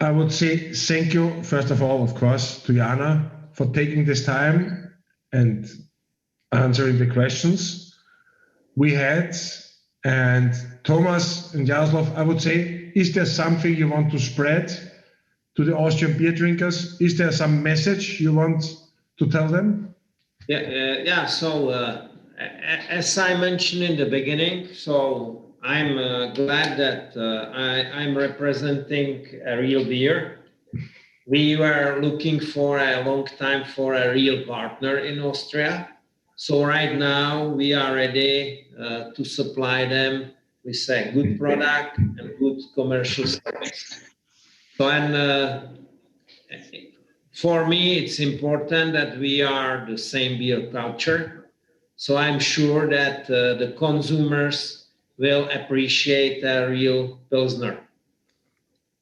I would say thank you, first of all, of course, to Jana for taking this time and answering the questions we had. And Thomas and Jaroslav, I would say, is there something you want to spread to the Austrian beer drinkers? Is there some message you want to tell them? Yeah. So as I mentioned in the beginning, so I'm glad that I'm representing a real beer. We were looking for a long time for a real partner in Austria. So right now we are ready to supply them with a good product and good commercial service. So for me, it's important that we are the same beer culture. So I'm sure that the consumers will appreciate a real Pilsner.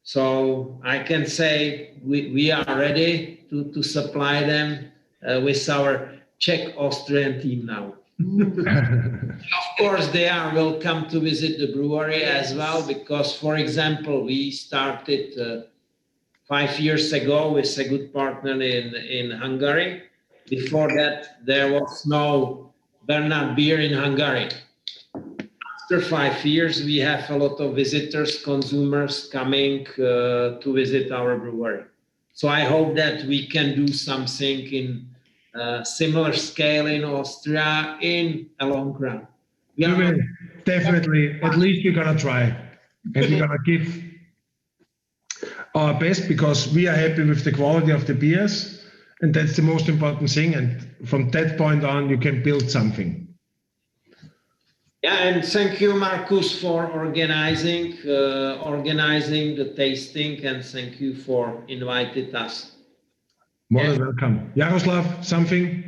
So I can say we are ready to supply them with our Czech-Austrian team now. Of course, they are welcome to visit the brewery as well, because, for example, we started 5 years ago with a good partner in Hungary. Before that, there was no Bernard beer in Hungary. After 5 years, we have a lot of visitors, consumers coming to visit our brewery. So I hope that we can do something in similar scale in Austria in a long run. We will definitely, at least we're going to try. And we're going to give our best, because we are happy with the quality of the beers. And that's the most important thing. And from that point on, you can build something. Yeah, and thank you, Markus, for organizing the tasting, and thank you for inviting us. More than welcome. Jaroslav, something?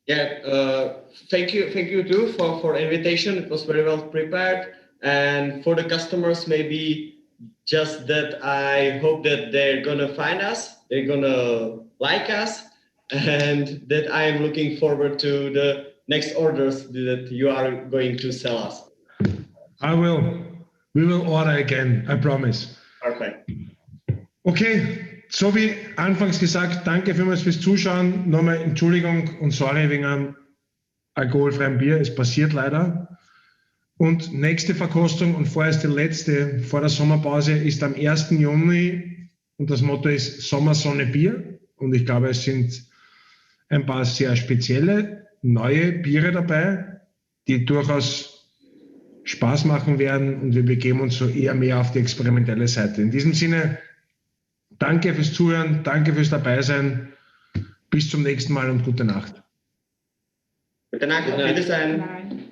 Yeah, thank you too for invitation. It was very well prepared. And for the customers, maybe just that I hope that they're gonna find us, they're gonna like us, and that I am looking forward to the next orders that you are going to sell us. I will. We will order again, I promise. Perfect. Okay, so wie anfangs gesagt, danke vielmals fürs Zuschauen. Nochmal Entschuldigung und sorry wegen einem alkoholfreien Bier. Es passiert leider. Und nächste Verkostung und vorerst die letzte vor der Sommerpause ist am 1. Juni und das Motto ist Sommer, Sonne, Bier. Und ich glaube, es sind ein paar sehr spezielle, neue Biere dabei, die durchaus Spaß machen werden, und wir begeben uns so eher mehr auf die experimentelle Seite. In diesem Sinne, Danke fürs Zuhören, danke fürs Dabeisein. Bis zum nächsten Mal und gute Nacht. Gute Nacht, auf Wiedersehen. Nein.